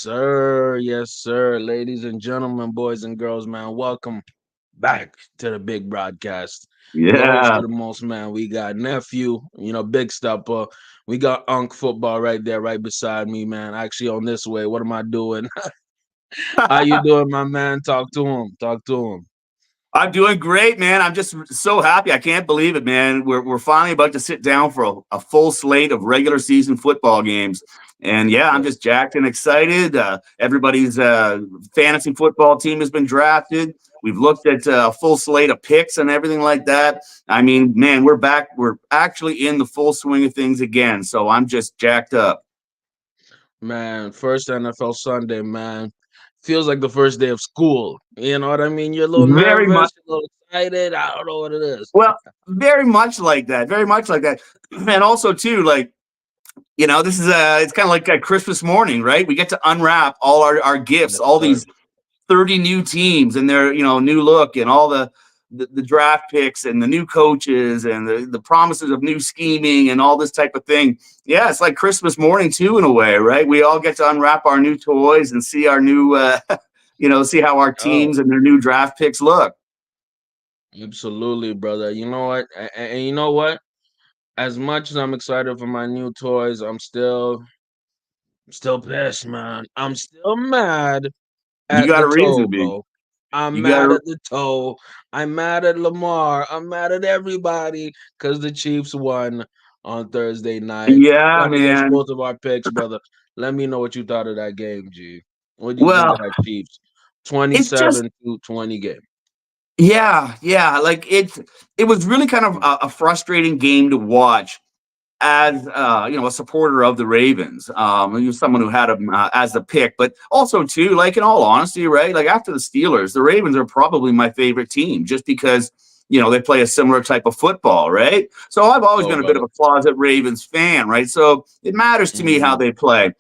Yes, sir. Ladies and gentlemen, boys and girls, man, welcome back to the big broadcast. Your host Yeah. of the most, man. We got nephew, Big Steppa. We got Unc football right there, right beside me, man. Actually, on this way. What am I doing? How you doing, my man? Talk to him. Talk to him. I'm doing great, man. I'm just so happy. I can't believe it, man. We're finally about to sit down for a full slate of regular season football games. And yeah, I'm Yes. just jacked and excited. Everybody's fantasy football team has been drafted. We've looked at a full slate of picks and everything like that. I mean, man, we're back. We're actually in the full swing of things again. So I'm just jacked up. Man, first NFL Sunday, man. Feels like the first day of school. You know what I mean? You're a little Very nervous, much. a little excited. I don't know what it is. Well, very much like that. Very much like that. And also, too, like, this is it's kind of like a Christmas morning, right? We get to unwrap all our gifts, Yes, all sir. these 30 new teams and their, new look and all the draft picks and the new coaches and the promises of new scheming and all this type of thing. Yeah, it's like Christmas morning too, in a way, right? We all get to unwrap our new toys and see our new, see how our Oh, teams and their new draft picks look. absolutely, brother. You know what? And you know what? As much as I'm excited for my new toys, I'm still pissed, man. I'm still mad You at got the a reason toe, to be. bro. I'm You got mad a, at the toe. I'm mad at Lamar. I'm mad at everybody because the Chiefs won on Thursday night. yeah, Won against man. both of our picks, brother. Let me know what you thought of that game, G. What do you think of Well, that Chiefs it's just 27-20 game? yeah. Like it was really kind of a frustrating game to watch as a supporter of the Ravens. Someone who had him as a pick, but also too, like in all honesty, right? Like after the Steelers, the Ravens are probably my favorite team, just because they play a similar type of football, right? So I've always Oh, been a bit brother. of a closet Ravens fan, right? So it matters to me how Mhm. they play,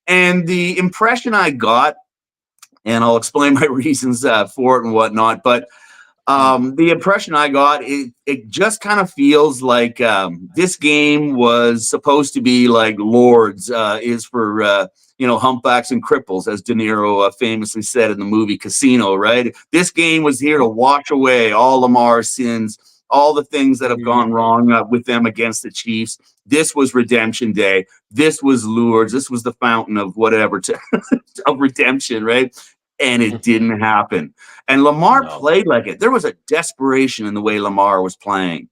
and the impression I got, and I'll explain my reasons for it and whatnot, but Mm. the impression I got, it just kind of feels like this game was supposed to be like Lords is for humpbacks and cripples, as De Niro famously said in the movie Casino. Right? This game was here to wash away all Lamar's sins, all the things that have gone Mhm. wrong with them against the Chiefs. This was redemption day. This was Lourdes. This was the fountain of whatever of redemption, right? And it Mhm. didn't happen. And Lamar No. played like it. There was a desperation in the way Lamar was playing.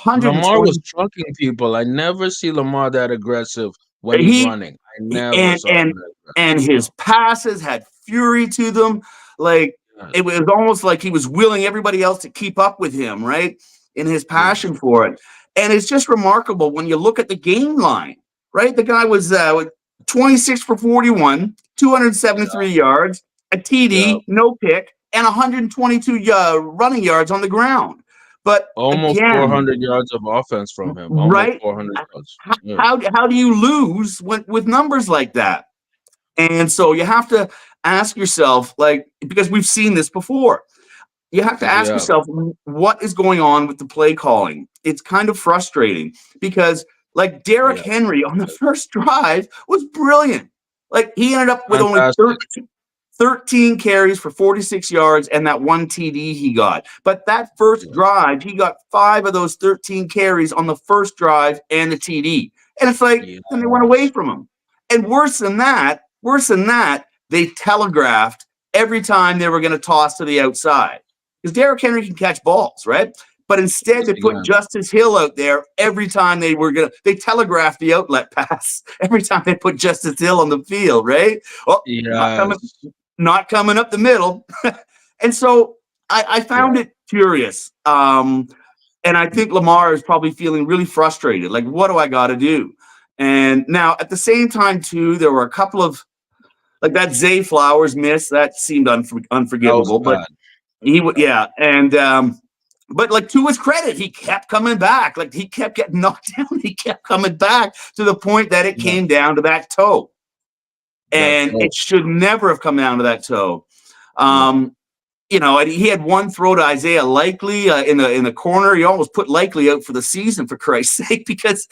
Lamar was 120. trunking people. I never see Lamar that aggressive when he's He running. I never and saw him and that aggressive. and his passes had fury to them. Like Yes. it was almost like he was willing everybody else to keep up with him, right? In his Yes. passion for it. And it's just remarkable when you look at the game line, right? The guy was 26 for 41, Yeah. 273 yards, a Yeah. TD, no pick, and 122 running yards on the ground. But Almost again, 400 yards of offense from him. Almost right? 400 yards. Yeah. How do you lose with numbers like that? And so you have to ask yourself, like, because we've seen this before, you have to ask Yeah. yourself, what is going on with the play calling? It's kind of frustrating because, like, Derrick Yeah. Henry on the first drive was brilliant. Like, he ended up with only Fantastic. 13 carries for 46 yards and that one TD he got. But that first Yeah. drive, he got 5 of those 13 carries on the first drive and the TD. And it's like, then they went away Yes. from him. And worse than that, they telegraphed every time they were going to toss to the outside. Because Derrick Henry can catch balls, right? But instead, Yes, they put again. Justice Hill out there every time they telegraphed the outlet pass every time they put Justice Hill on the field, right? Oh, Yes. not coming up the middle. And so I Yeah. found it curious. And I think Lamar is probably feeling really frustrated. Like, what do I got to do? And now at the same time, too, there were a couple of, like, that Zay Flowers miss that seemed That was unforgivable, but bad. he would, Yeah. yeah. And, but like to his credit, he kept coming back. Like he kept getting knocked down. He kept coming back to the point that it Yeah. came down to that toe. That's And all. it should never have come down to that toe. No. Um, and he had one throw to Isaiah Likely in the corner. He almost put Likely out for the season, for Christ's sake, because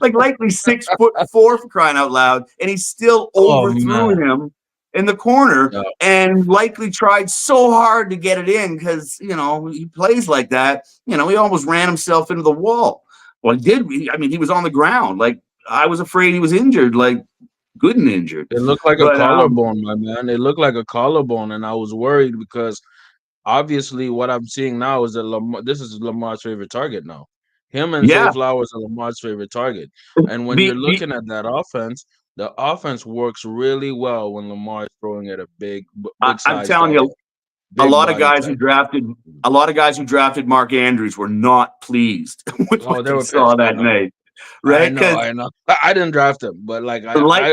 like Likely's 6'4" for crying out loud, and he still Oh overthrew man. him. in the corner Yeah. and likely tried so hard to get it in because, he plays like that. He almost ran himself into the wall. Well, he did. I mean, he was on the ground. Like, I was afraid he was injured, like good and injured. It looked like a But collarbone, my man. It looked like a collarbone, and I was worried because obviously what I'm seeing now is that this is Lamar's favorite target now. Him and Zay yeah, Flowers are Lamar's favorite target. And when you're the looking at that offense, the offense works really well when Lamar is throwing at a big I'm size telling tight you, end, big body tight a lot of guys who drafted Mark Andrews were not pleased with end. Oh, what they they were saw pissed. I that know. night, I right? know, Because I know. I didn't draft him, but like like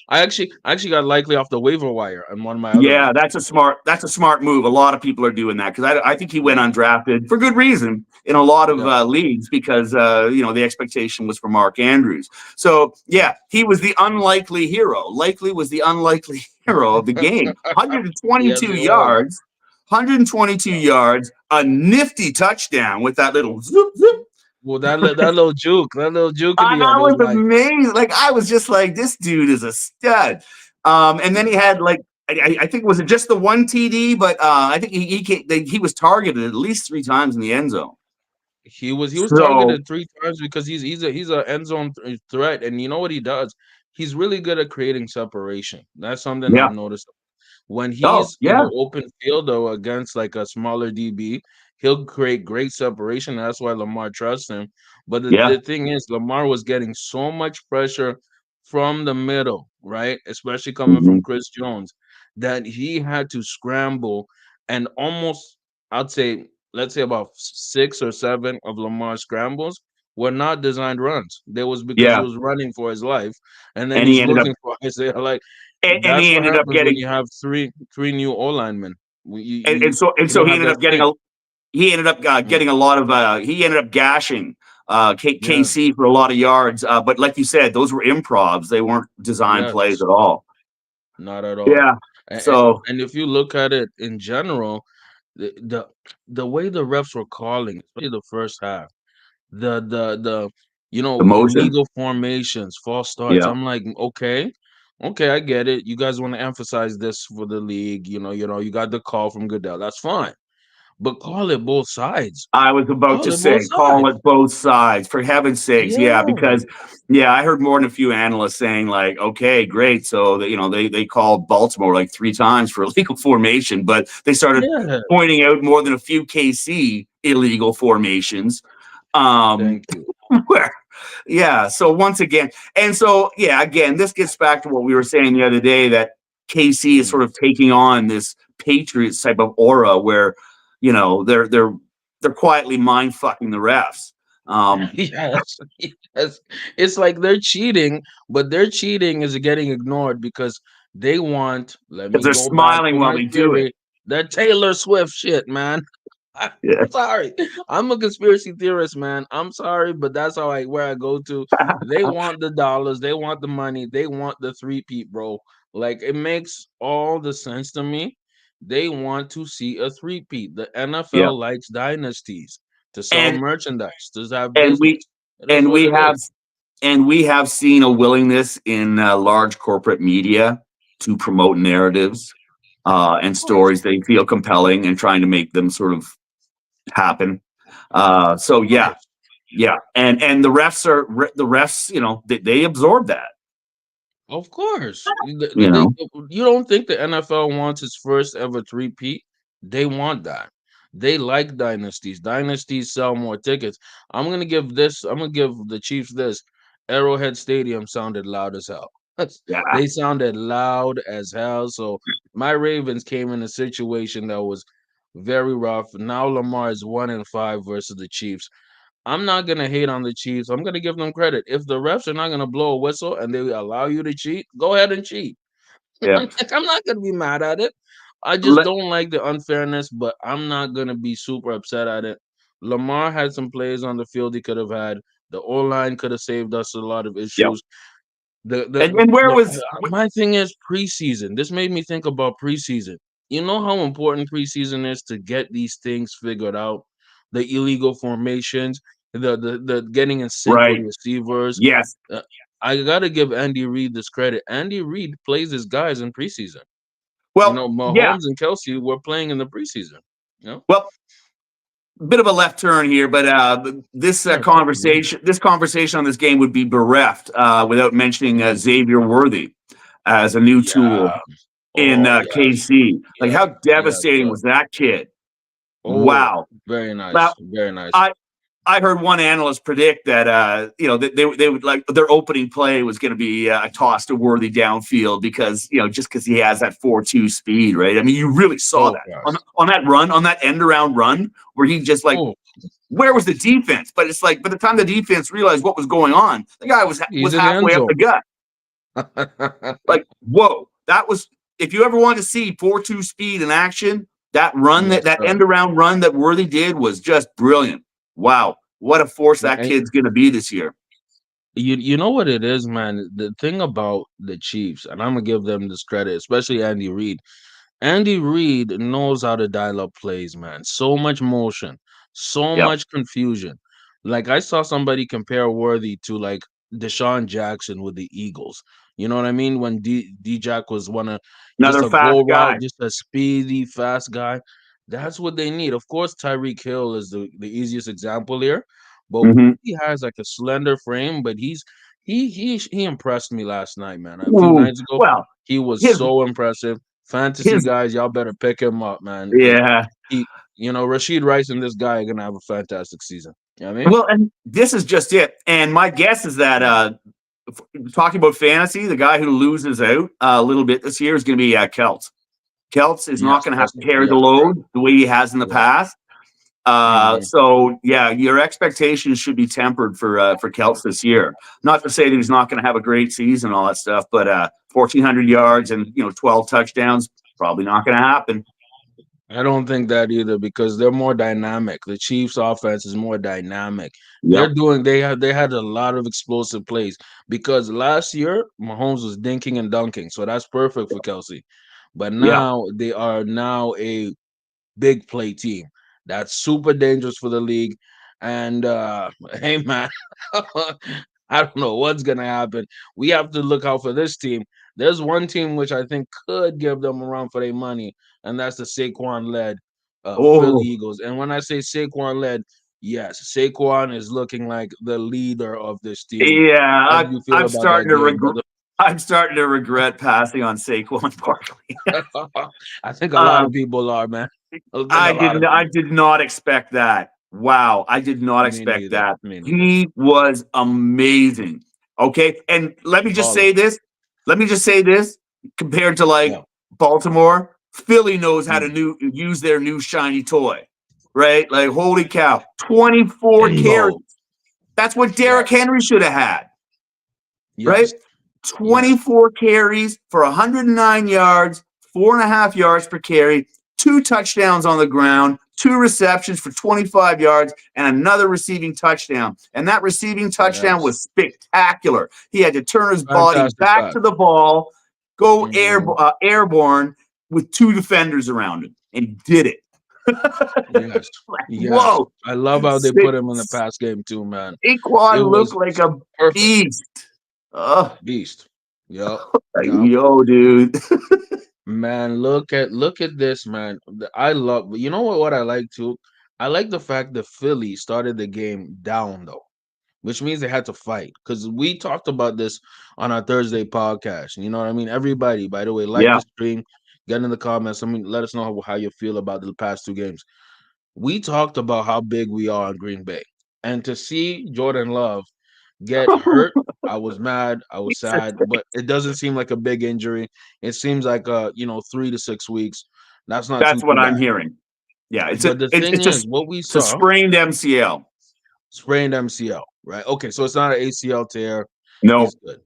I actually got likely off the waiver wire on one of my other yeah, leagues. that's a smart move. A lot of people are doing that because I think he went Yeah, undrafted for good reason in a lot of yeah, leagues because the expectation was for Mark Andrews. So yeah. yeah, he was the unlikely hero. Likely was the unlikely hero of the game. Yes, 122 it was. yards, 122 Yeah. yards, a nifty touchdown with that little zoop zoop. Well, that little juke at I, the I end, it was was like, amazed. Like I was just like, this dude is a stud. And then yeah. he had like, I think was it just the one TD, but I think he was targeted at least 3 times in the end zone. He was So targeted 3 times because he's a end zone threat, and you know what he does? He's really good at creating separation. That's something yeah, I've noticed. When oh he's in yeah, the open field though against like a smaller DB, he'll create great separation. That's why Lamar trusts him. But yeah, the thing is, Lamar was getting so much pressure from the middle, right? Especially coming from mhm, Chris Jones, that he had to scramble and almost, I'd say, let's say about 6 or 7 of Lamar's scrambles were not designed runs. They was because he yeah. was running for his life, and then And he's he ended up, looking for Isaiah. Like and that's he what ended up happens when getting, you have three new O linemen. and You so don't he have ended that up getting sync. Mm, getting a lot of he ended up gashing yeah, KC for a lot of yards. But like you said, those were improvs. They weren't design plays yes, at all. not at all. Yeah. And, So and if you look at it in general, the the, the way the refs were calling, especially the first half, the the motion. illegal formations, false starts. Yeah. I'm like, okay, I get it. You guys want to emphasize this for the league. You got the call from Goodell. That's fine, but call it both sides. I was about Call to it both say, call sides. it both sides for heaven's sakes. Yeah, Yeah, because I heard more than a few analysts saying like, okay, great. So they called Baltimore like 3 times for illegal formation, but they started yeah. pointing out more than a few KC illegal formations. Um, Thank you. where yeah. So once again, and so yeah, again, this gets back to what we were saying the other day that KC is Mm. sort of taking on this Patriots type of aura where they're quietly mind fucking the refs. Um, Yes, yes. It's like they're cheating, but their cheating is getting ignored because they want, let because me they're go back smiling to while my they do it. theory, that Taylor Swift shit, man. Yeah. I'm sorry. I'm a conspiracy theorist, man. I'm sorry, but that's where I go to. They want the dollars, they want the money, they want the three-peat, bro. Like it makes all the sense to me. They want to see a three-peat. The Yeah. NFL likes dynasties to sell And merchandise, to have and business. we It is and what we it have is. we have seen a willingness in large corporate media to promote narratives and Of course, stories they feel compelling and trying to make them sort of happen. So of yeah, course. yeah, and the refs, they absorb that. Of course. You know, You don't think the NFL wants its first ever three-peat? They want that. They like dynasties. Dynasties sell more tickets. I'm gonna give the Chiefs this. Arrowhead Stadium sounded loud as hell. yeah, They sounded loud as hell. So my Ravens came in a situation that was very rough. Now Lamar is 1-5 versus the Chiefs. I'm not gonna hate on the Chiefs. I'm gonna give them credit. If the refs are not gonna blow a whistle and they allow you to cheat, go ahead and cheat. yeah. I'm not gonna be mad at it. I just Let, don't like the unfairness, but I'm not gonna be super upset at it. Lamar had some plays on the field he could have had. The O line could have saved us a lot of yeah, issues. and where was My thing is preseason. This made me think about preseason. You know how important preseason is to get these things figured out, the illegal formations, the getting in sync with right? receivers. Yes, Uh, I gotta give Andy Reid this credit. Andy Reid plays his guys in preseason. Well, yeah. Mahomes and Kelsey were playing in the preseason. You know, Well, bit of a left turn here, but this yeah, sure, go ahead. conversation on this game would be bereft without mentioning Mhm. Xavier Worthy as a new tool Yeah. in Oh yes. KC. Like, Yes. how Yes. devastating Yes. was that kid? Oh, Wow. very Now, nice. Very nice. I I heard one analyst predict that they would like their opening play was going to be a toss to Worthy downfield because just because he has that 4.2 speed, right? I mean, you really saw Oh that gosh. on that run, on that end around run where he just like, Oh, where was the defense? But it's like by the time the defense realized what was going on, the guy was he's in the end halfway up the zone. gut. Like, whoa, that was, if you ever want to see 4.2 speed in action, that run, Yes, that sir. end around run that Worthy did was just brilliant. Wow, what a force that And kid's going to be this year. you know what it is, man. The thing about the Chiefs, and I'm gonna give them this credit, especially Andy Reid. Andy Reid knows how to dial up plays, man. So much motion, so Yep. much confusion. Like I saw somebody compare Worthy to like Deshaun Jackson with the Eagles. You know what I mean? When D Jack was just Another a fast go guy. route, just a speedy, fast guy. That's what they need. Of course, Tyreek Hill is the easiest example here, but Mm-hmm. he has like a slender frame, but he impressed me last night, man. A few Ooh, nights ago, well, he was his so impressive. Fantasy his guys, y'all better pick him up, man. yeah. He, Rashid Rice and this guy are gonna have a fantastic season. You know what I mean? Well, and this is just it. And my guess is that Yeah. talking about fantasy, the guy who loses out a little bit this year is going to be Kelts. Kelts is not Yes. going to have Yes. to carry the Yes. Correct. load the way he has in the Yes. past. Hmm. So yeah, your expectations should be tempered for Kelts this year. Not to say that he's not going to have a great season and all that stuff, but 1,400 yards and 12 touchdowns probably not going to happen. I don't think that either because they're more dynamic. The Chiefs' offense is more dynamic. Yep. They had a lot of explosive plays because last year Mahomes was dinking and dunking, so that's perfect for Kelsey. But Yep. now they are now a big play team. That's super dangerous for the league. And hey man, I don't know what's gonna happen. We have to look out for this team. There's one team which I think could give them a run for their money, and that's the Saquon led Philly Oh Eagles. And when I say Saquon led, yes, Saquon is looking like the leader of this team. yeah, How do you feel I'm about that starting to game, regret. brother? I'm starting to regret passing on Saquon Barkley. I think a lot of um, people are, man. I think a lot of I people. did not expect that. Wow, I did not Me expect neither. that. Me neither. He was amazing. Okay, and let me just Baller. say this. Let me just say this. Compared to like Yeah. Baltimore, Philly knows how to Mm. use their new shiny toy, right? Like, holy cow, 24 carries. Bingo. That's what Derrick Yes. Henry should have had, right? Yes. Yes. 24 carries for 109 yards, 4.5 yards per carry, 2 touchdowns on the ground, 2 receptions for 25 yards, and another receiving touchdown. And that receiving touchdown Yes. was spectacular. He had to turn his body Fantastic back to pass. the ball, go Mhm. airborne with 2 defenders around him, and did it. Yes. Like, Yes. whoa. I love how they put him in the pass game too, man. It Saquon looked was like a perfect. beast. Oh, Beast. Yep. Yep. yo, dude. Man, look at this, man. I love, you know what I like too? I like the fact that Philly started the game down though, which means they had to fight. Because we talked about this on our Thursday podcast. You know what I mean? Everybody, by the way, like Yeah. the stream, get in the comments. I mean, let us know how you feel about the past 2 games. We talked about how big we are in Green Bay. And to see Jordan Love get hurt, I was mad, I was sad, but it doesn't seem like a big injury. It seems like 3 to 6 weeks. That's not That's too what I'm bad. hearing. Yeah, But the thing is, what we it's a saw, sprained MCL. sprained MCL, right? Okay, so it's not an ACL tear. No, He's good.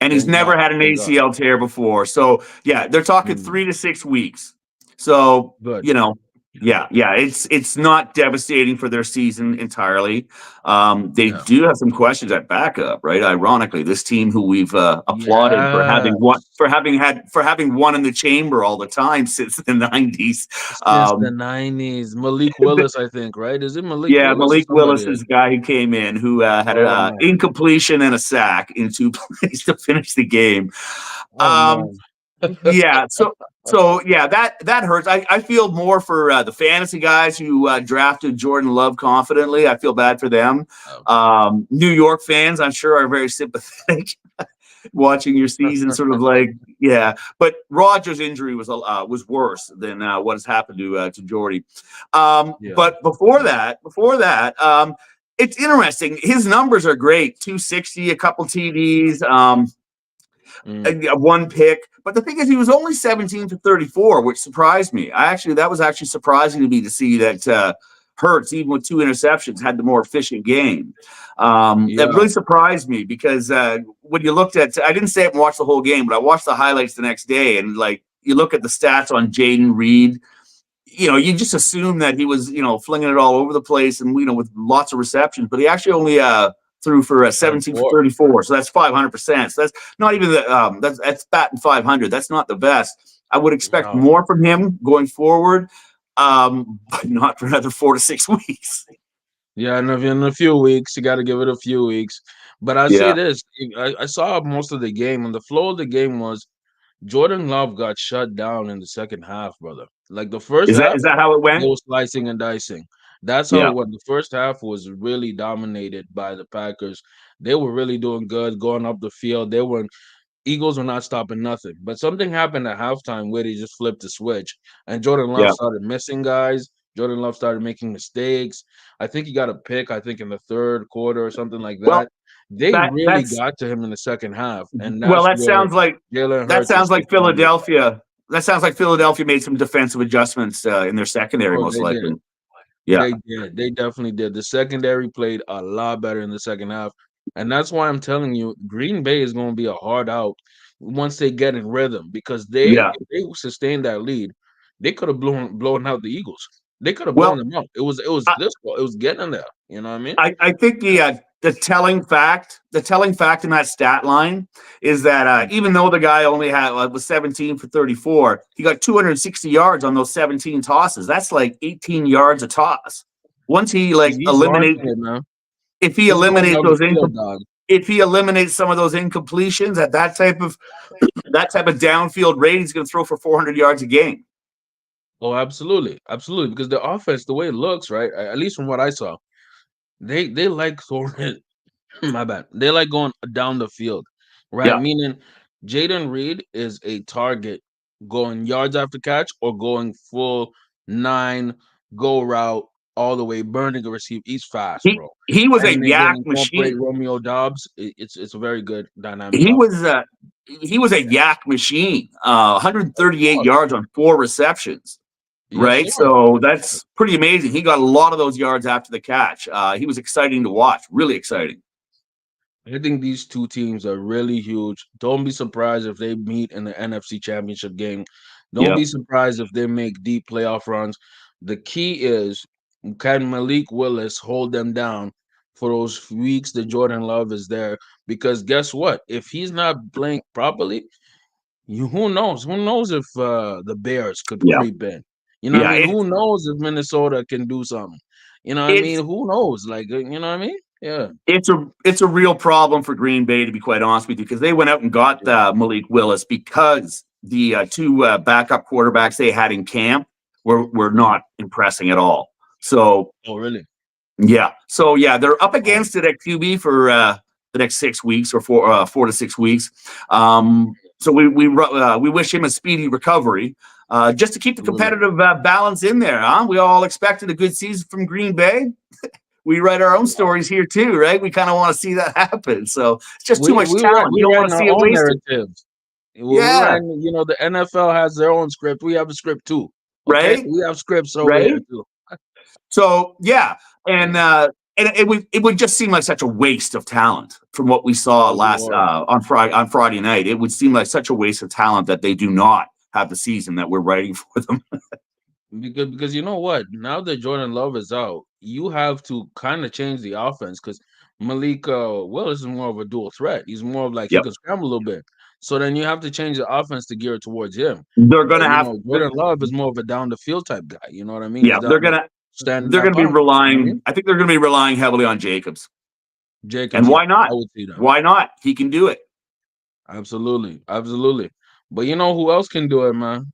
and he's Thank never God. had an Thank God. ACL tear before. So yeah, they're talking Mm, 3 to 6 weeks. So good. you know, Good. yeah, it's not devastating for their season entirely. They Yeah. do have some questions at backup, right? Ironically, this team who we've applauded for having Yes. having won in the chamber all the time since the '90s. Since the Um, 90s. Malik Willis, I think, right? Is it Malik Yeah, Willis or Malik somebody Willis else? is the guy who came in who had Oh an man. incompletion and a sack in 2 plays to finish the game. Oh Um, man. Yeah. So yeah, that hurts. I feel more for the fantasy guys who drafted Jordan Love confidently. I feel bad for them. New York fans, I'm sure, are very sympathetic watching your season. Sort of like, yeah. But Rogers' injury was worse than what has happened to Jordy. Yeah. But before that, it's interesting. His numbers are great: 260, a couple TDs. Mm. One pick. But the thing is, he was only 17 for 34, which surprised me. That was actually surprising to me to see that Hurts, even with two interceptions, had the more efficient game. That Yeah. really surprised me because when you looked at, I didn't stay up and watch the whole game, but I watched the highlights the next day, and like you look at the stats on Jaden Reed, you just assume that he was, flinging it all over the place and, with lots of receptions, but he actually only threw for 17 for 34. 34. So that's 500%. So that's not even that's batting 500. That's not the best. I would expect No. more from him going forward, but not for another 4 to 6 weeks. Yeah, in a few weeks, you got to give it a few weeks. But I say Yeah. this: I saw most of the game, and the flow of the game was Jordan Love got shut down in the second half, brother. Like the first Is that half, is that how it they went? were slicing and dicing. That's how Yeah. it went. The first half was really dominated by the Packers. They were really doing good, going up the field. Eagles were not stopping nothing. But something happened at halftime where they just flipped the switch, and Jordan Love Yeah. started missing guys. Jordan Love started making mistakes. I think he got a pick, I think, in the third quarter or something like Well, that. They that really that's got to him in the second half, and well, that's where Jalen that Hurts sounds just like took over. Philadelphia. That sounds like Philadelphia made some defensive adjustments in their secondary, Oh, most they did. likely. Yeah. They did. They definitely did. The secondary played a lot better in the second half. And that's why I'm telling you, Green Bay is going to be a hard out once they get in rhythm because Yeah. if they sustain that lead, they could have blown out the Eagles. They could have blown Well, them out. It was I, this it was getting there. You know what I mean? I think the telling fact in that stat line is that even though the guy only had was 17 for 34, he got 260 yards on those 17 tosses. That's like 18 yards a toss. Once he like He's eliminates, launching it, man. if he He's going eliminates down the those field, dog. if he eliminates some of those incompletions at that type of downfield rate, he's going to throw for 400 yards a game. Oh, absolutely. Absolutely. Because the offense, the way it looks, right? At least from what I saw, they like throwing it. My bad. They like going down the field, right? Yeah. Meaning Jaden Reed is a target going yards after catch or going full nine go route all the way, burning a receive. He's fast, He bro. he was a And then they yak incorporate machine. Romeo Dobbs. It's a very good dynamic He was offense. uh, he was a yak machine. Of 138 course. yards on 4 receptions. Yes, Right, sir. so Yes, sir. that's pretty amazing. He got a lot of those yards after the catch. He was exciting to watch. Really exciting. I think these two teams are really huge. Don't be surprised if they meet in the NFC Championship game. Don't Yeah, be surprised if they make deep playoff runs. The key is, can Malik Willis hold them down for those weeks that Jordan Love is there? Because guess what? If he's not playing properly, who knows? Who knows if the Bears could yeah, creep in? You know what I yeah. mean? Who knows if Minnesota can do something? You know what I mean? It's Who knows? Like, you know what I mean? Yeah. it's a real problem for Green Bay, to be quite honest with you, because they went out and got Yeah. Malik Willis because the two backup quarterbacks they had in camp were Mm. not impressing at all. So Oh, really? yeah, they're up Oh. against it at QB for the next 6 weeks or 4 to 6 weeks. So we wish him a speedy recovery, just to keep the Absolutely. competitive balance in there. Huh? We all expected a good season from Green Bay. We write our own Yeah. stories here too, right? We kind of want to see that happen. So it's just too We much we write talent. we You don't want writing to our see it own wasted. narratives. We Yeah, writing, the NFL has their own script. We have a script too. Okay? right, We have scripts over here right. too. So yeah, and Yeah. uh, and it would just seem like such a waste of talent from what we saw Oh last Lord. on Friday night. It would seem like such a waste of talent that they do not have the season that we're writing for them. Because you know what? Now that Jordan Love is out, you have to kind of change the offense because Malik Willis is more of a dual threat. He's more of like he Yep, can scramble a little bit. So then you have to change the offense to gear it towards him. they're gonna Jordan Love is more of a down the field type guy. You know what I mean? He's yeah, down they're to gonna stand in they're that gonna be pocket. You know what I relying. mean? I think they're gonna be relying heavily on Jacobs, Jacobs, and yeah, why not? I would see that. Why not? He can do it. Absolutely. Absolutely. But you know who else can do it, man?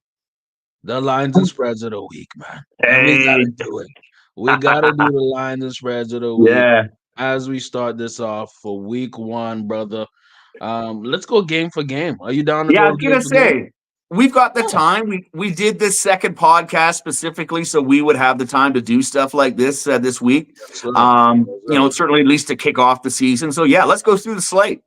The lines and spreads of the week, man. And we Hey, gotta do it. We gotta do the lines and spreads of the week yeah, as we start this off for week one, brother. Let's go game for game. Are you down to yeah. I go was game gonna for game? say we've got the Yeah, time. We did this second podcast specifically so we would have the time to do stuff like this this week. yes, sir. Yes, sir. Certainly at least to kick off the season. So yeah, let's go through the slate.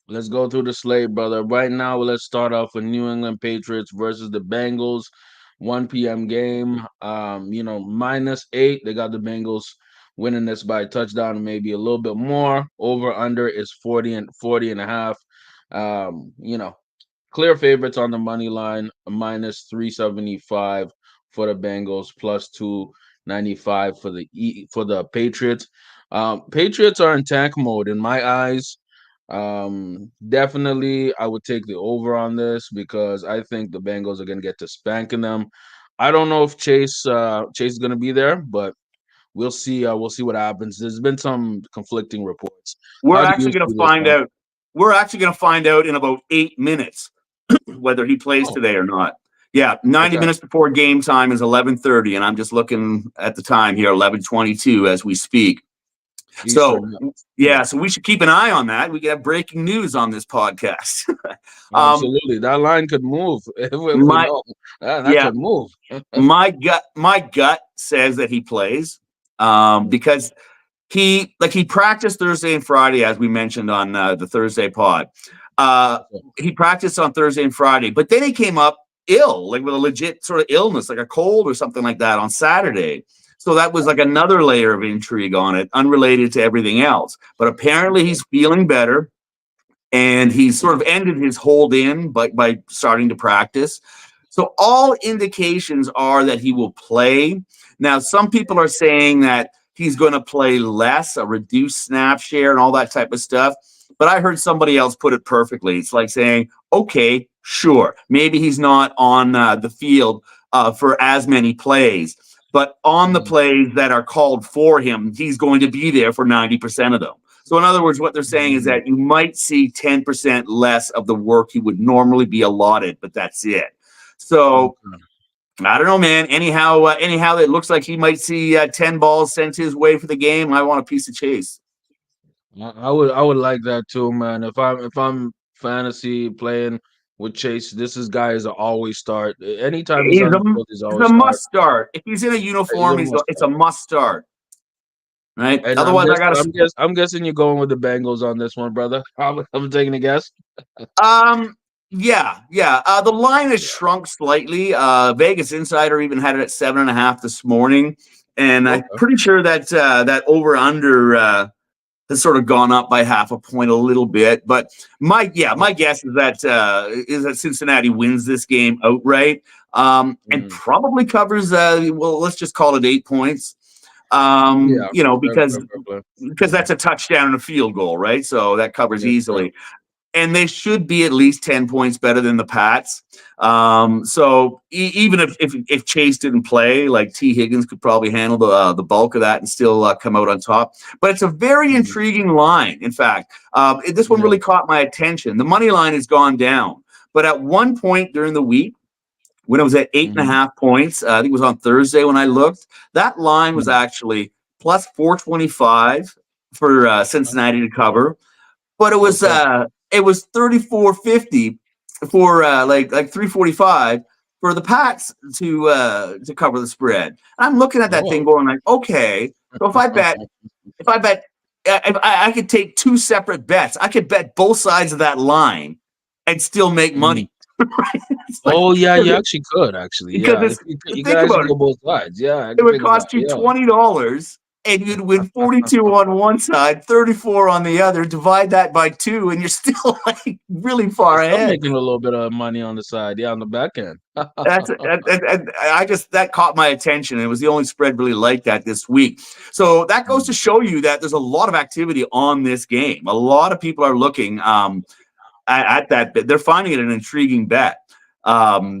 Let's go through the slate, brother. Right now, let's start off with New England Patriots versus the Bengals. 1 p.m. game. -8. They got the Bengals winning this by a touchdown, maybe a little bit more. Over under is 40 and a half. Clear favorites on the money line, -375 for the Bengals, +295 for the Patriots. Patriots are in tank mode in my eyes. Definitely, I would take the over on this because I think the Bengals are going to get to spanking them. I don't know if Chase is going to be there, but we'll see. We'll see what happens. There's been some conflicting reports. We're How do you actually gonna see this find one? out. We're actually gonna find out in about 8 minutes whether he plays Oh, today or not. Yeah, 90 okay. minutes before game time is 11:30, and I'm just looking at the time here, 11:22 as we speak. So, Eastern. Yeah. yeah, so we should keep an eye on that. We can have breaking news on this podcast. um, Absolutely. That line could move if we my know. That yeah, could move. my gut says that he plays because he practiced Thursday and Friday, as we mentioned on the Thursday pod. He practiced on Thursday and Friday, but then he came up ill, like with a legit sort of illness, like a cold or something like that on Saturday. So that was like another layer of intrigue on it, unrelated to everything else. But apparently he's feeling better and he sort of ended his hold in by starting to practice. So all indications are that he will play. Now, some people are saying that he's going to play less, a reduced snap share, and all that type of stuff. But I heard somebody else put it perfectly. It's like saying, okay, sure, maybe he's not on the field for as many plays, but on the Mhm. plays that are called for him, he's going to be there for 90% of them. So, in other words, what they're saying is Mhm. that you might see 10% less of the work he would normally be allotted, but that's it. So, Okay. I don't know, man. Anyhow, it looks like he might see 10 balls sent his way for the game. I want a piece of Chase. I would like that too, man. If I'm fantasy playing with Chase, this is guy is a always start. Anytime he's He's on a the field, he's he's always a start. must start. If he's in a He's a uniform, must it's start. a must start, right? And I'm Otherwise, I guess got I'm to. guess I'm guessing you're going with the Bengals on this one, brother. I'm taking a guess. Um, yeah. The line has shrunk slightly. Vegas Insider even had it at 7.5 this morning, and I'm Okay. pretty sure that that over under has sort of gone up by half a point a little bit. But my Okay. guess is that Cincinnati wins this game outright, and Mm. probably covers. Well, let's just call it 8 points. Yeah. Fair, Because fair, fair play. that's a touchdown and a field goal, right? So that covers Yes, sir. easily, and they should be at least 10 points better than the Pats. So even if Chase didn't play, like T. Higgins could probably handle the bulk of that and still come out on top. But it's a very Mhm. intriguing line. In fact, this one Yeah. really caught my attention. The money line has gone down, but at one point during the week, when it was at eight and a Mhm. half points, I think it was on Thursday when I looked, that line was Yeah. actually plus 425 for Cincinnati to cover, but Okay. it was 34.50 for like 345 for the Pats to cover the spread. And I'm looking at that thing Oh. going like, okay, so if I bet if I could take two separate bets. I could bet both sides of that line and still make Mhm. money. Right? It's like Oh yeah, you actually could actually. because Yeah, if it's you could think actually about it. go both sides. Yeah, I It can would figure that. cost you Yeah. $20 and you'd win 42 on one side, 34 on the other. Divide that by two, and you're still like really You're far still ahead. making a little bit of money on the side. Yeah, on the back end. And I just that caught my attention. It was the only spread really like that this week. So that goes to Mm. show you that there's a lot of activity on this game. A lot of people are looking at that bet. They're finding it an intriguing bet. Can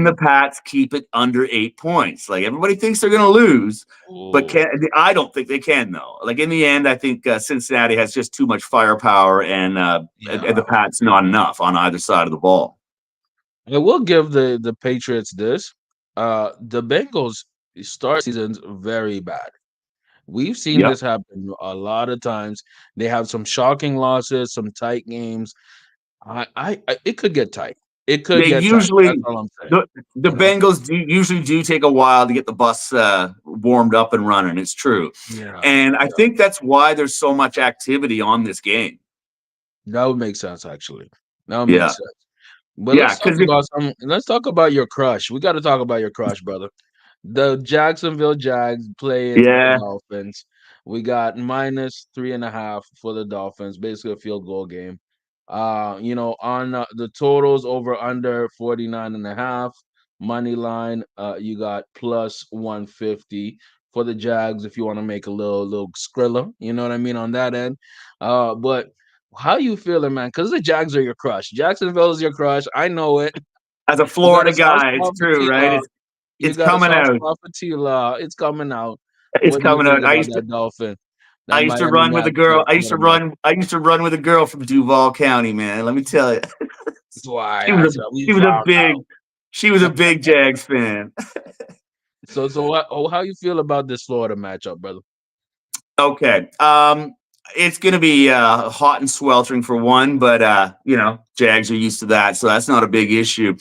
the Mm. Pats keep it under 8 points? Like everybody thinks they're going to lose, but Oh. I don't think they can though. Like in the end, I think Cincinnati has just too much firepower, and Yeah. the Pats not enough on either side of the ball. I will give the Patriots this. The Bengals start seasons very bad. We've seen Yep. this happen a lot of times. They have some shocking losses, some tight games. I it could get tight. It could They get tight. That's usually all I'm saying. the Bengals usually do take a while to get the bus warmed up and running. It's true, Yeah, and I yeah. think that's why there's so much activity on this game. That would make sense actually. That would make Yeah, sense. But yeah, let's talk because about some. Let's talk about your crush. We got to talk about your crush, brother. The Jacksonville Jags playing the yeah, Dolphins. We got -3.5 for the Dolphins, basically a field goal game. On the totals over under 49.5 money line. You got plus 150 for the Jags if you want to make a little skrilla. You know what I mean on that end. But how you feeling, man? Because the Jags are your crush. Jacksonville is your crush. I know it. as a You got a Florida soft guy, it's spot for true, right? T-Law. You It's got a coming soft out. spot for T-Law. It's coming out. It's What do you coming think out. about that Dolphin, I that used to Miami run with a girl. matchup? What a match. I used to run with a girl from Duval County, man. Let me tell you, That's why she was that's a what we she was a found big out. she was a big Jags fan. So how you feel about this Florida matchup, brother? Okay. It's going to be hot and sweltering for one, but Jags are used to that, so that's not a big issue.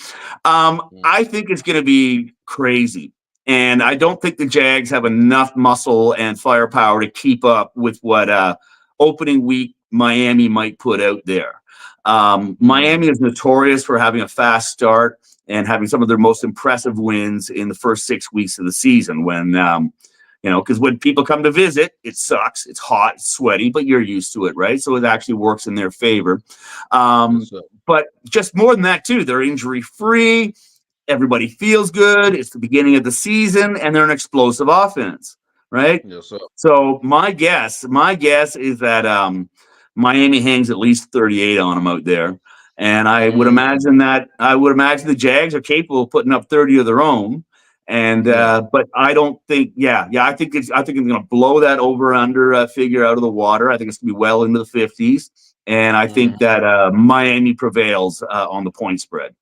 Mm, I think it's going to be crazy, and I don't think the Jags have enough muscle and firepower to keep up with what opening week Miami might put out there. mm, Miami is notorious for having a fast start and having some of their most impressive wins in the first 6 weeks of the season when because when people come to visit, it sucks. It's hot, it's sweaty, but you're used to it, right? So it actually works in their favor. yes, Um, sir. but just more than that, too, they're injury free. Everybody feels good. It's the beginning of the season, and they're an explosive offense, right? Yes, sir. So my guess is that Miami hangs at least 38 on them out there, and Mm, I would imagine the Jags are capable of putting up 30 of their own. And yeah. but I don't think, I think it's going to blow that over under figure out of the water. I think it's going to be well into the 50s, and I think Mm. that Miami prevails on the point spread.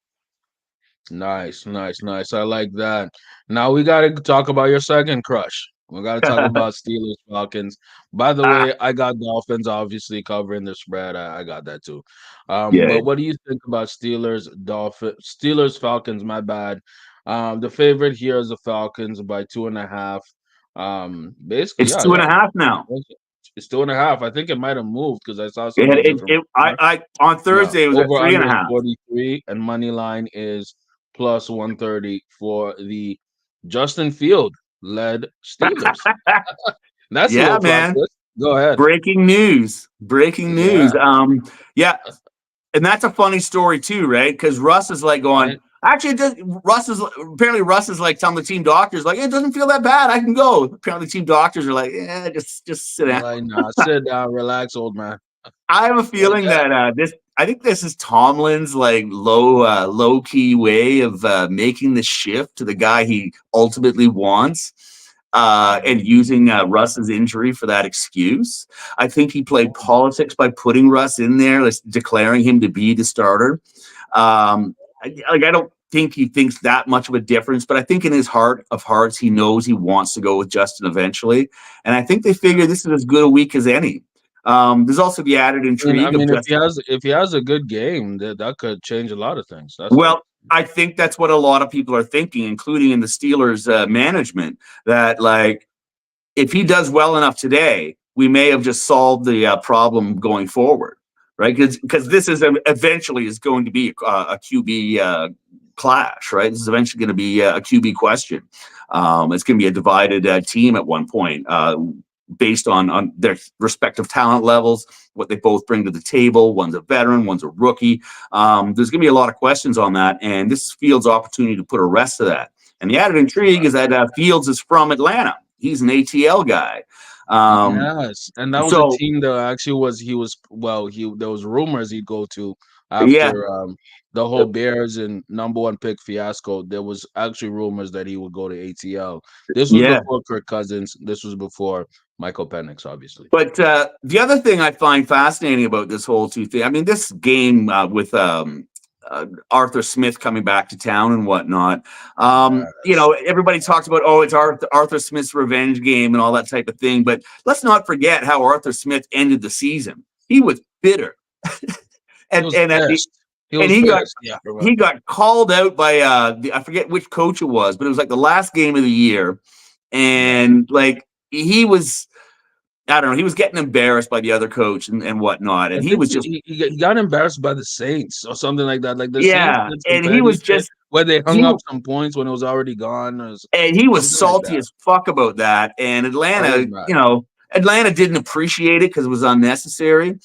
Nice, nice, nice. I like that. Now we got to talk about your second crush. We got to talk about Steelers Falcons. By the Ah, way, I got Dolphins obviously covering the spread. I got that too. yeah, But what do you think about Steelers Falcons? My bad. The favorite here is the Falcons by 2.5. Basically, it's yeah, two and yeah. a half now. It's 2.5. I think it might have moved because I saw It, something it, different it before. I on Yeah, Thursday it was at over three and under a is half. 43, and money line is plus 130 for the Justin Field led Steelers. That's a Yeah, little plot man. twist. Go ahead. Breaking news. Breaking news. Yeah, Yeah, and that's a funny story too, right? Because Russ is like going. right. Actually, Russ is like telling the team doctors like it doesn't feel that bad. I can go. Apparently, team doctors are like, yeah, just sit They're down. like, nah, sit down, relax, old man. I have a But feeling yeah, that this. I think this is Tomlin's like low key way of making the shift to the guy he ultimately wants, and using Russ's injury for that excuse. I think he played politics by putting Russ in there, like, declaring him to be the starter. I don't think he thinks that much of a difference, but I think in his heart of hearts, he knows he wants to go with Justin eventually. And I think they figure this is as good a week as any. There's also the added I intrigue of mean, just, if he has a good game, that could change a lot of things. That's true. well, I think that's what a lot of people are thinking, including in the Steelers management, that like if he does well enough today, we may have just solved the problem going forward, right? Because this is eventually is going to be a QB clash, right? This is eventually going to be a QB question. It's going to be a divided team at one point, based on their respective talent levels, what they both bring to the table. One's a veteran, one's a rookie. There's going to be a lot of questions on that, and this is Fields' opportunity to put a rest to that. And the added intrigue is that Fields is from Atlanta. He's an ATL guy. Um, Yes, and that was a so team that actually was he was well, he there was rumors he'd go to yeah, after the whole Bears and number one pick fiasco. There was actually rumors that he would go to ATL. This was yeah. before Kirk Cousins. This was before Michael Penix, obviously. But the other thing I find fascinating about this whole two thing, I mean, this game with Arthur Smith coming back to town and whatnot. Yes. Everybody talks about, oh, it's Arthur Smith's revenge game and all that type of thing. But let's not forget how Arthur Smith ended the season. He was bitter, He and was and at the pissed. He and was he got pissed. Yeah, I he remember. got called out by I forget which coach it was, but it was like the last game of the year, Yeah. and like he was. I don't know. He was getting embarrassed by the other coach and whatnot, I and he think was just he got embarrassed by the Saints or something like that. Like the Saints yeah, did some and he petty was shit just where they hung he up some points when it was already gone or and he was something like salty that. as fuck about that. And Oh, he was Atlanta, mad. Atlanta didn't appreciate it because it was unnecessary.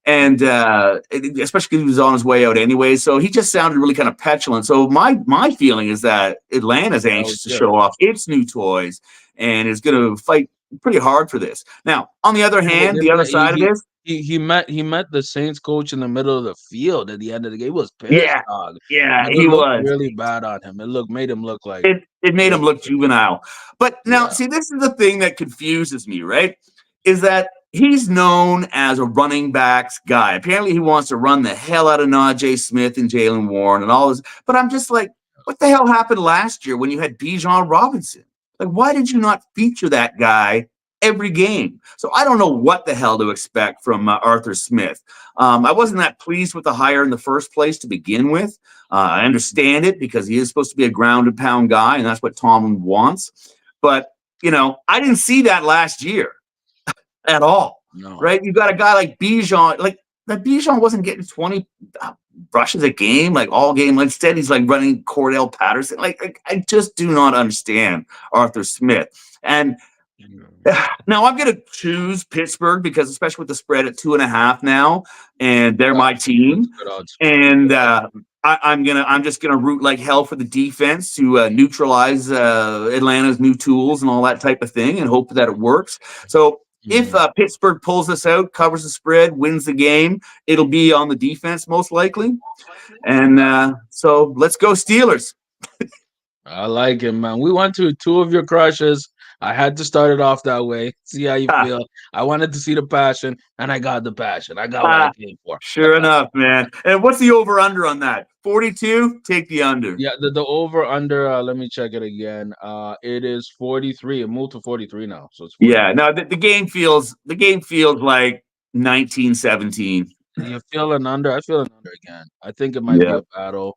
And Mhm. especially because he was on his way out anyway, so he just sounded really kind of petulant. So my feeling is that Atlanta's That was anxious to good. show off its new toys and is going to fight pretty hard for this. Now, on the other Yeah, but hand, then the other that side of this, he met the Saints coach in the middle of the field at the end of the game. He was pissed, yeah, dog. yeah, Like it he looked was. really bad on him. It made him look like It made him really look good. juvenile. But now, Yeah. see, this is the thing that confuses me, right? Is that he's known as a running backs guy. Apparently, he wants to run the hell out of Najee Smith and Jalen Warren and all this. But I'm just like, what the hell happened last year when you had Bijan Robinson? Like, why did you not feature that guy every game? So I don't know what the hell to expect from Arthur Smith. I wasn't that pleased with the hire in the first place to begin with. I understand it because he is supposed to be a ground and pound guy, and that's what Tomlin wants. But I didn't see that last year at all. No. Right? You got a guy like Bijan, like that Bijan wasn't getting 20 rushes a game, like all game. Instead, he's like running Cordell Patterson. Like I just do not understand Arthur Smith. And Mhm. now I'm going to choose Pittsburgh because, especially with the spread at 2.5 now, and they're Yeah, my that's team, good odds. and Good odds. I'm just gonna root like hell for the defense to neutralize Atlanta's new tools and all that type of thing, and hope that it works. So if Mhm. Pittsburgh pulls this out, covers the spread, wins the game, it'll be on the defense most likely. And so let's go Steelers. I like it, man. We went to two of your crushes. I had to start it off that way. See how you feel. I wanted to see the passion, and I got the passion. I got what I came for. Sure enough, man. And what's the over under on that? 42? Take the under. Yeah, the over under. Let me check it again. It is 43. It moved to 43 now, so it's Yeah. 43. No, the game feels like 1917. You feel an under? I feel an under again. I think it might be Yeah. a battle.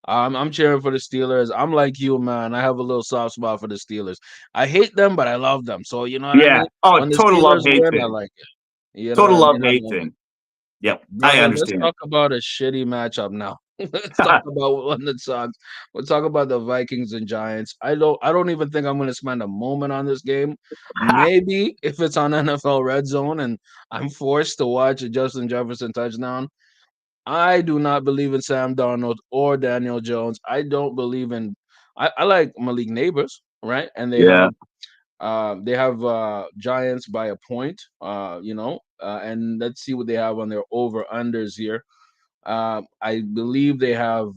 I'm cheering for the Steelers. I'm like you, man. I have a little soft spot for the Steelers. I hate them, but I love them. So you know what I Yeah. mean. Oh, When the total love Steelers hate win, I thing. like it. You know what Total I love mean? I hate love it. thing. Yep. I Brother, let's understand. talk about a shitty matchup now. Let's talk about one that sucks. We'll talk about the Vikings and Giants. I don't even think I'm gonna spend a moment on this game. Maybe if it's on NFL Red Zone and I'm forced to watch a Justin Jefferson touchdown. I do not believe in Sam Darnold or Daniel Jones. I don't believe in I like Malik Neighbors, right? And Yeah. they have Giants by a point, and let's see what they have on their over unders here. I believe they have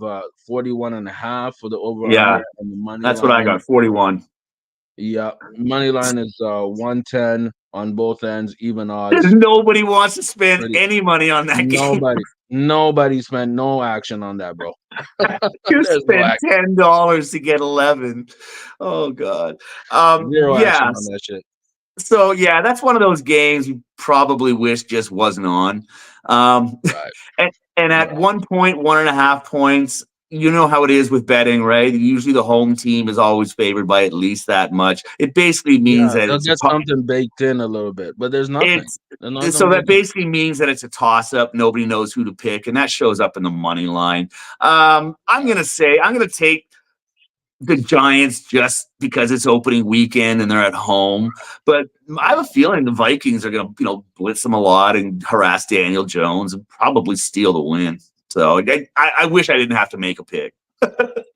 41 and a half for the over Yeah. under and the money That's what I line. got. 41. Yeah, money line is 110 on both ends, even odds. Nobody wants to spend Pretty any money on that game. nobody spent no action on that, bro. You There's no spend action. $10 to get 11. Oh God. Zero action Yeah. on that shit. So yeah, that's one of those games you probably wish just wasn't on. Um, Right. and at Right. 1.5 points, you know how it is with betting, right? Usually the home team is always favored by at least that much. It basically means Yeah, that they'll get something baked in a little bit, but there's nothing. it's There's nothing so that baked in. basically means that it's a toss up. Nobody knows who to pick, and that shows up in the money line. Right. I'm gonna take the Giants just because it's opening weekend and they're at home. But I have Yeah. a feeling the Vikings are going to, blitz them a lot and harass Daniel Jones and probably steal the win. So I wish I didn't have to make a pick.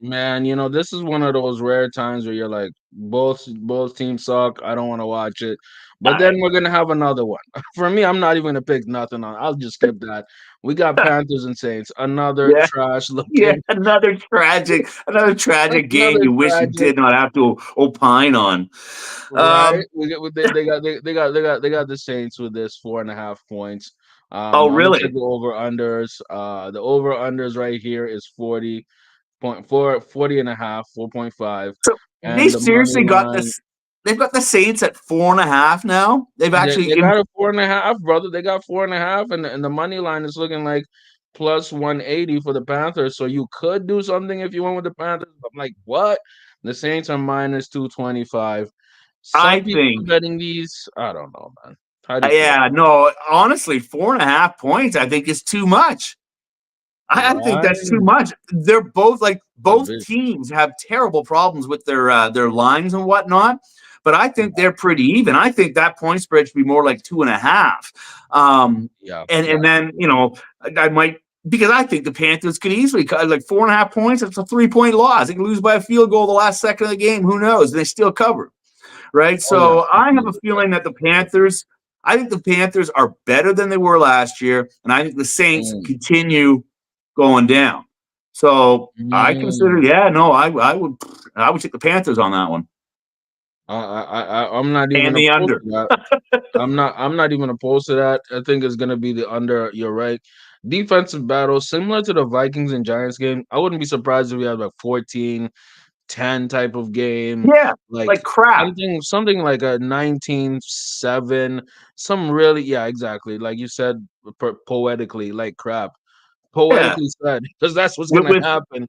Man, this is one of those rare times where you're like, both teams suck. I don't want to watch it. But I, then we're gonna have another one. For me, I'm not even gonna pick nothing on. I'll just skip that. We got Panthers and Saints. Another yeah, trash yeah, looking, another game another you wish you tragic. did not have to opine on. Right? Um, They got the Saints with this 4.5 points. Oh, I'm gonna check really? the over unders. The over unders right here is 40.4, 40 and a half, 4.5, So they and the money seriously got line. this. They've got the Saints at 4.5 now. They've They actually got a 4.5, brother. They got 4.5, and the money line is looking like plus 180 for the Panthers. So you could do something if you went with the Panthers. I'm like, what? The Saints are minus 225. I Some people are think. betting these. I don't know, man. How do you feel? Yeah, no, honestly, 4.5 points, I think is too much. I think that's too Right. much. They're both like A both bit. teams have terrible problems with their lines and whatnot, but I think they're pretty even. I think that point spread should be more like 2.5. Yeah, yeah. And then I might, because I think the Panthers could easily cut like 4.5 points. It's a 3 point loss. They can lose by a field goal the last second of the game. Who knows? And they still cover, right? Oh yeah, So I have a absolutely. feeling that I think the Panthers are better than they were last year, and I think the Saints Mm, continue going down. So I consider, mm. yeah, no, I would take the Panthers on that one I'm not even and the opposed under. to that. I'm not even opposed to that. I think it's gonna be the under. You're right. Defensive battle, similar to the Vikings and Giants game. I wouldn't be surprised if we had like 14-10 type of game, Yeah, like like crap. something like a 19-7. Some really, yeah, exactly. Like you said, poetically, like crap. Yeah, Poetically said, because that's what's with gonna with, happen.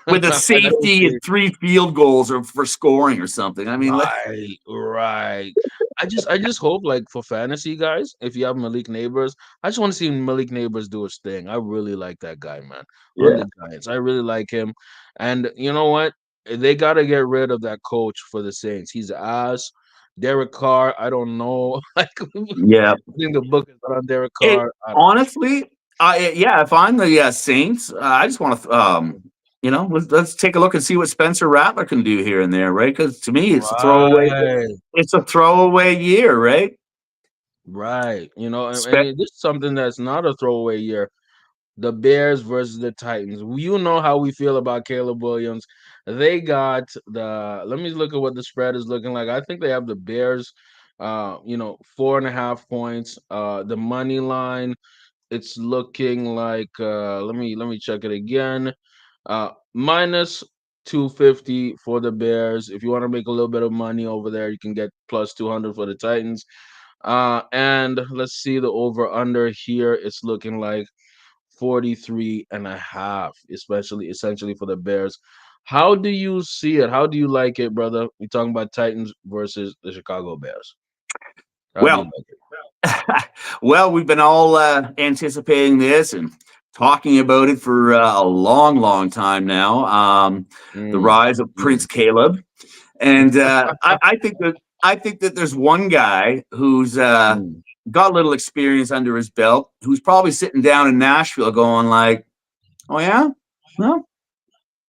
with a I gotta safety say, and 3 field goals or for scoring or something. I mean, like, right, right. I just hope, like, for fantasy guys, if you have Malik Neighbors, I just want to see Malik Neighbors do his thing. I really like that guy, man, on yeah, the Giants. I really like him. And you know what? They gotta get rid of that coach for the Saints. He's ass. Derek Carr, I don't know. Like, I yeah. think the book is on Derek It Carr. I don't know. honestly, yeah. If I'm the Saints, I just want to, let's take a look and see what Spencer Rattler can do here and there, right? Because to me, it's a throwaway. Right. It's a throwaway year, right? Right. And Spe- it is something that's not a throwaway year. The Bears versus the Titans. You know how we feel about Caleb Williams. They got let me look at what the spread is looking like. I think they have the Bears 4.5 points. The money line, it's looking like let me check it again. Minus 250 for the Bears. If you want to make a little bit of money over there, you can get plus 200 for the Titans. And let's see the over under here. It's looking like 43 and a half, especially essentially for the Bears. How do you see it? How do you like it, brother? We're talking about Titans versus the Chicago Bears. How do you well, like it? well, we've been all anticipating this and talking about it for a long, long time now. The Mm, rise of mm, Prince Caleb, and I think that there's one guy who's mm. got a little experience under his belt, who's probably sitting down in Nashville going like, "Oh yeah, well,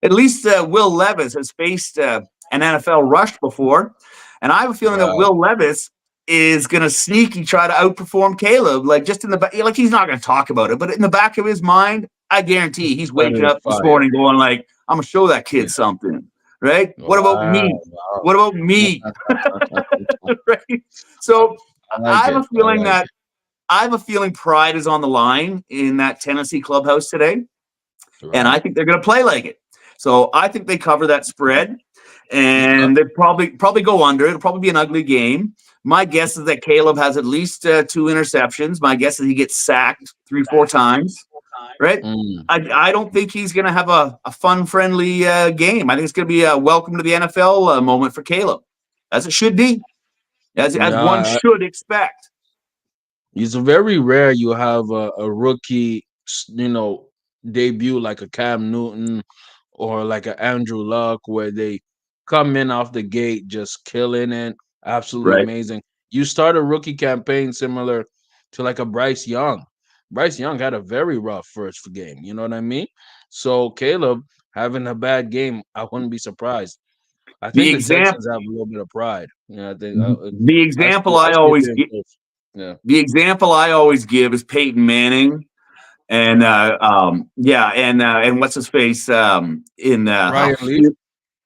at least Will Levis has faced an NFL rush before, and I have a feeling that Right. Will Levis is going to sneaky try to outperform Caleb. Like just in the back, like he's not going to talk about it, but in the back of his mind, I guarantee he's waking Competitive up this fire. morning going like, "I'm going to show that Yeah. kid something." Right? What about Wow. me? Wow. What about me? Right? I So like I have it. a I feeling like that it. I have a feeling pride is on the line in that Tennessee clubhouse today, and I Right. think they're going to play like it. So I think they cover that spread, Okay. and they probably go under. It'll probably be an ugly game. My guess is that Caleb has at least 2 interceptions. My guess is he gets sacked 3, 4 times. Right? Mm. I don't think he's going to have a fun, friendly game. I think it's going to be a welcome to the NFL moment for Caleb, as it should be, as one Yeah, should expect. it's very rare you have a rookie, debut like a Cam Newton or like a Andrew Luck where they come in off the gate just killing it, absolutely Right? amazing. You start a rookie campaign similar to like a Bryce Young. Bryce Young had a very rough first game. You know what I mean? So Caleb having a bad game, I wouldn't be surprised. I The think the example Texans have a little bit of pride. I think the example I I see it always being gi- close. Yeah. the example I always give is Peyton Manning and and what's his face in Ryan Leaf.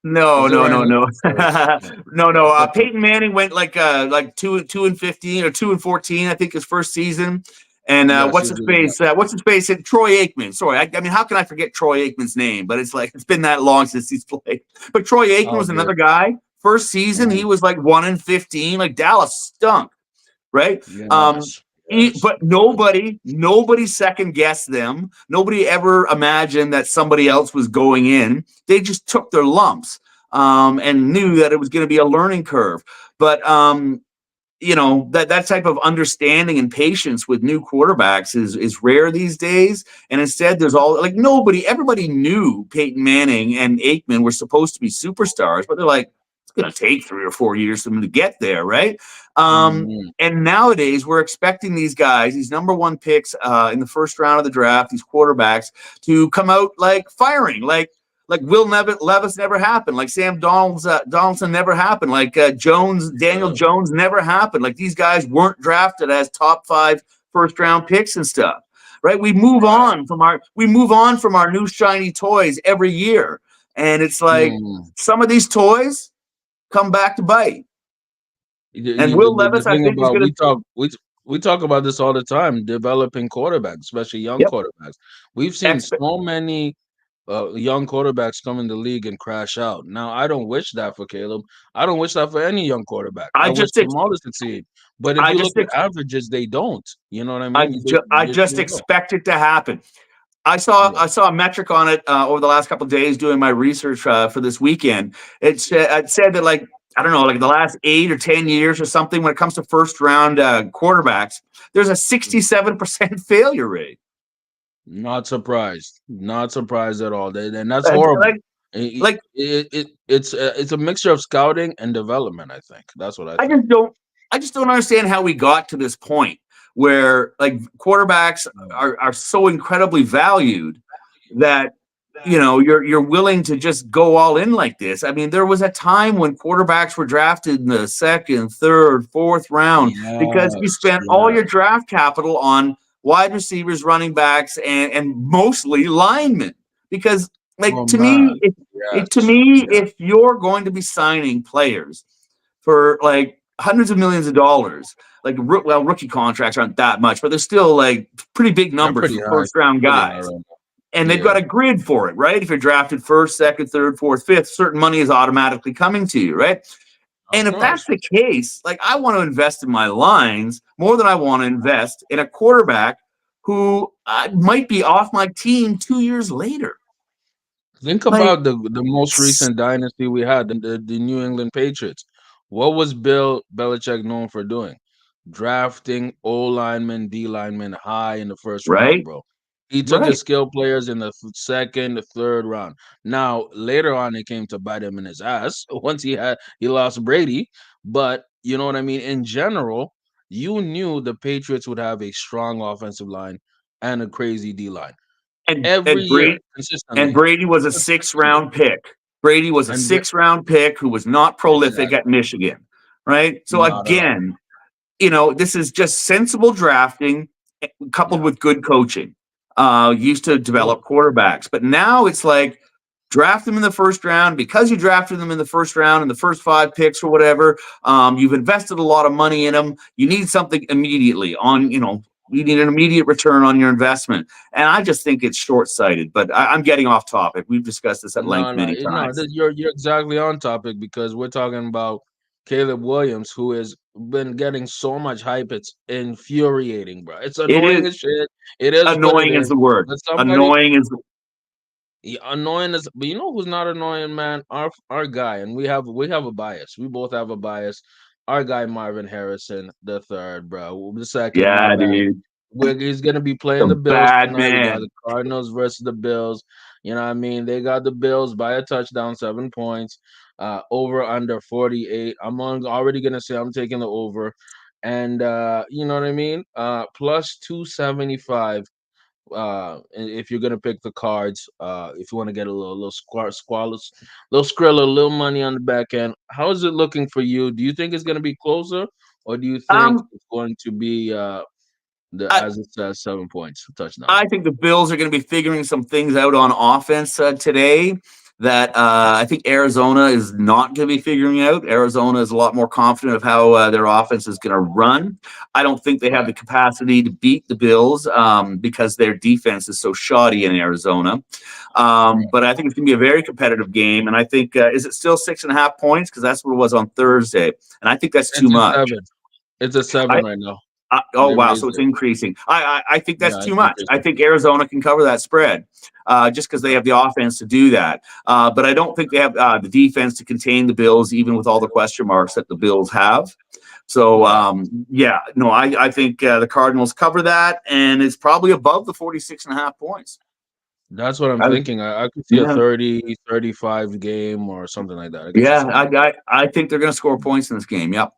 no, Is it no, Ryan no, Leaf? no, Or no. no. Peyton Manning went like 2-15 or 2-14, I think his first season, And Yes, what's you his do. face? Yes. What's his face? Troy Aikman. Sorry, I mean, how can I forget Troy Aikman's name? But it's like it's been that long since he's played. But Troy Aikman was Okay. another guy. First season, he Mhm. was like 1-15. Like Dallas stunk, right? Yes. Yes. But nobody second guessed them. Nobody ever imagined that somebody else was going in. They just took their lumps and knew that it was going to be a learning curve. But that type of understanding and patience with new quarterbacks is rare these days. And instead, there's all like everybody knew Peyton Manning and Aikman were supposed to be superstars, but they're like, it's going to take 3 or 4 years for them to get there, right? Mhm. And nowadays, we're expecting these guys, these number one picks in the first round of the draft, these quarterbacks, to come out like firing, like Levis never happened, like Sam Donaldson never happened, like Daniel Yeah. Jones never happened. Like these guys weren't drafted as top 5 first round picks and stuff, right? Right. We move on from our new shiny toys every year, and it's like Mm. some of these toys come back to bite. And Will The Levis, I thing think, is about going to. we talk about this all the time, developing quarterbacks, especially young Yep. quarterbacks. We've seen Expe- so many young quarterbacks come in the league and crash out. Now, I don't wish that for Caleb. I don't wish that for any young quarterback. I I wish just them ex- all to succeed. But if I you just look at averages, they don't. You know what I mean? I They just don't. expect it to happen. I Yeah. saw a metric on it over the last couple of days doing my research for this weekend. It said that like I don't know, like the last 8 or 10 years or something, when it comes to first round quarterbacks, there's a 67% failure rate. Not surprised. Not surprised at all. And that's Like horrible. like It's a mixture of scouting and development, I think. That's what I I think. just don't I just don't understand how we got to this point where like quarterbacks Mm. are so incredibly valued that you're willing to just go all in like this. I mean, there was a time when quarterbacks were drafted in the second, third, fourth round because you Yes, spent all yes. your draft capital on wide receivers, running backs, and mostly linemen. Because like Oh man. to Yes. me, Yeah. if you're going to be signing players for like hundreds of millions of dollars, like rookie contracts aren't that much, but they're still like pretty big They're numbers pretty for high. first round Pretty high guys, right now. and they've Yeah. got a grid for it, right? If you're drafted first, second, third, fourth, fifth, certain money is automatically coming to you, right? Of And if that's course. the case, like I want to invest in my lines more than I want to invest in a quarterback who might be off my team 2 years later. Think Like, about the most recent dynasty we had, the New England Patriots. What was Bill Belichick known for doing? Drafting O linemen, D linemen high in the first round, right, bro. He took right. his skill players in the second, the third round. Now, later on, it came to bite him in his ass once he lost Brady. But you know what I mean? In general, you knew the Patriots would have a strong offensive line and a crazy D line And every and year, Brady and consistently. Brady was a six Consistently. round pick. Brady was a And 6 round pick who was not prolific at exactly. Michigan, right? So Not at all. again, this is just sensible drafting coupled Yeah. with good coaching. Used to Sure. develop quarterbacks, but now it's like draft them in the first round because you drafted them in the first round and the first 5 picks or whatever. You've invested a lot of money in them. You need something immediately you need an immediate return on your investment. And I just think it's short sighted, but I'm getting off topic. We've discussed this at length No, no, many no. times. You're exactly on topic because we're talking about Caleb Williams, who has been getting so much hype. It's infuriating, bro. It's It is annoying as shit. It is what it annoying is is. the word. But somebody Annoying is annoying is, but you know who's not annoying, man? Our guy, and we have a bias. We both have a bias. Our guy Marvin Harrison, the third, bro. The second, my yeah, bad. dude. He's gonna be playing The the Bills bad tonight. We got the man. Cardinals versus the Bills. You know what I mean? They got the Bills by a touchdown, 7 points. Over under 48. Already gonna say I'm taking the over. And you know what I mean? Plus 275 if you're gonna pick the cards, if you want to get a little squalus, little skrill, a little money on the back end. How is it looking for you? Do you think it's gonna be closer, or do you think Um, it's going to be the I, as it says 7 points touchdown? I think the Bills are going to be figuring some things out on offense today. that I think Arizona is not going to be figuring out. Arizona is a lot more confident of how their offense is going to run. I don't think they have Right. the capacity to beat the Bills because their defense is so shoddy in Arizona. Right. But I think it's going to be a very competitive game. And I think, is it still 6.5 points? Because that's what it was on Thursday. And I think that's too It's a much. 7. It's a I, 7 right now. oh They wow, so raised it's it. increasing. I think that's Yeah, too it's much. I increasing. think Arizona can cover that spread just because they Right. have the offense to do that. But I don't think they have the defense to contain the Bills, even with all the question marks that the Bills have. So Right. yeah, no, I think the Cardinals cover that, and it's probably above the 46.5 points. That's what I'm I, thinking. I could see a yeah, 30-35 game or something like that. I could see yeah, something. I think they're going to score points in this game. Yep.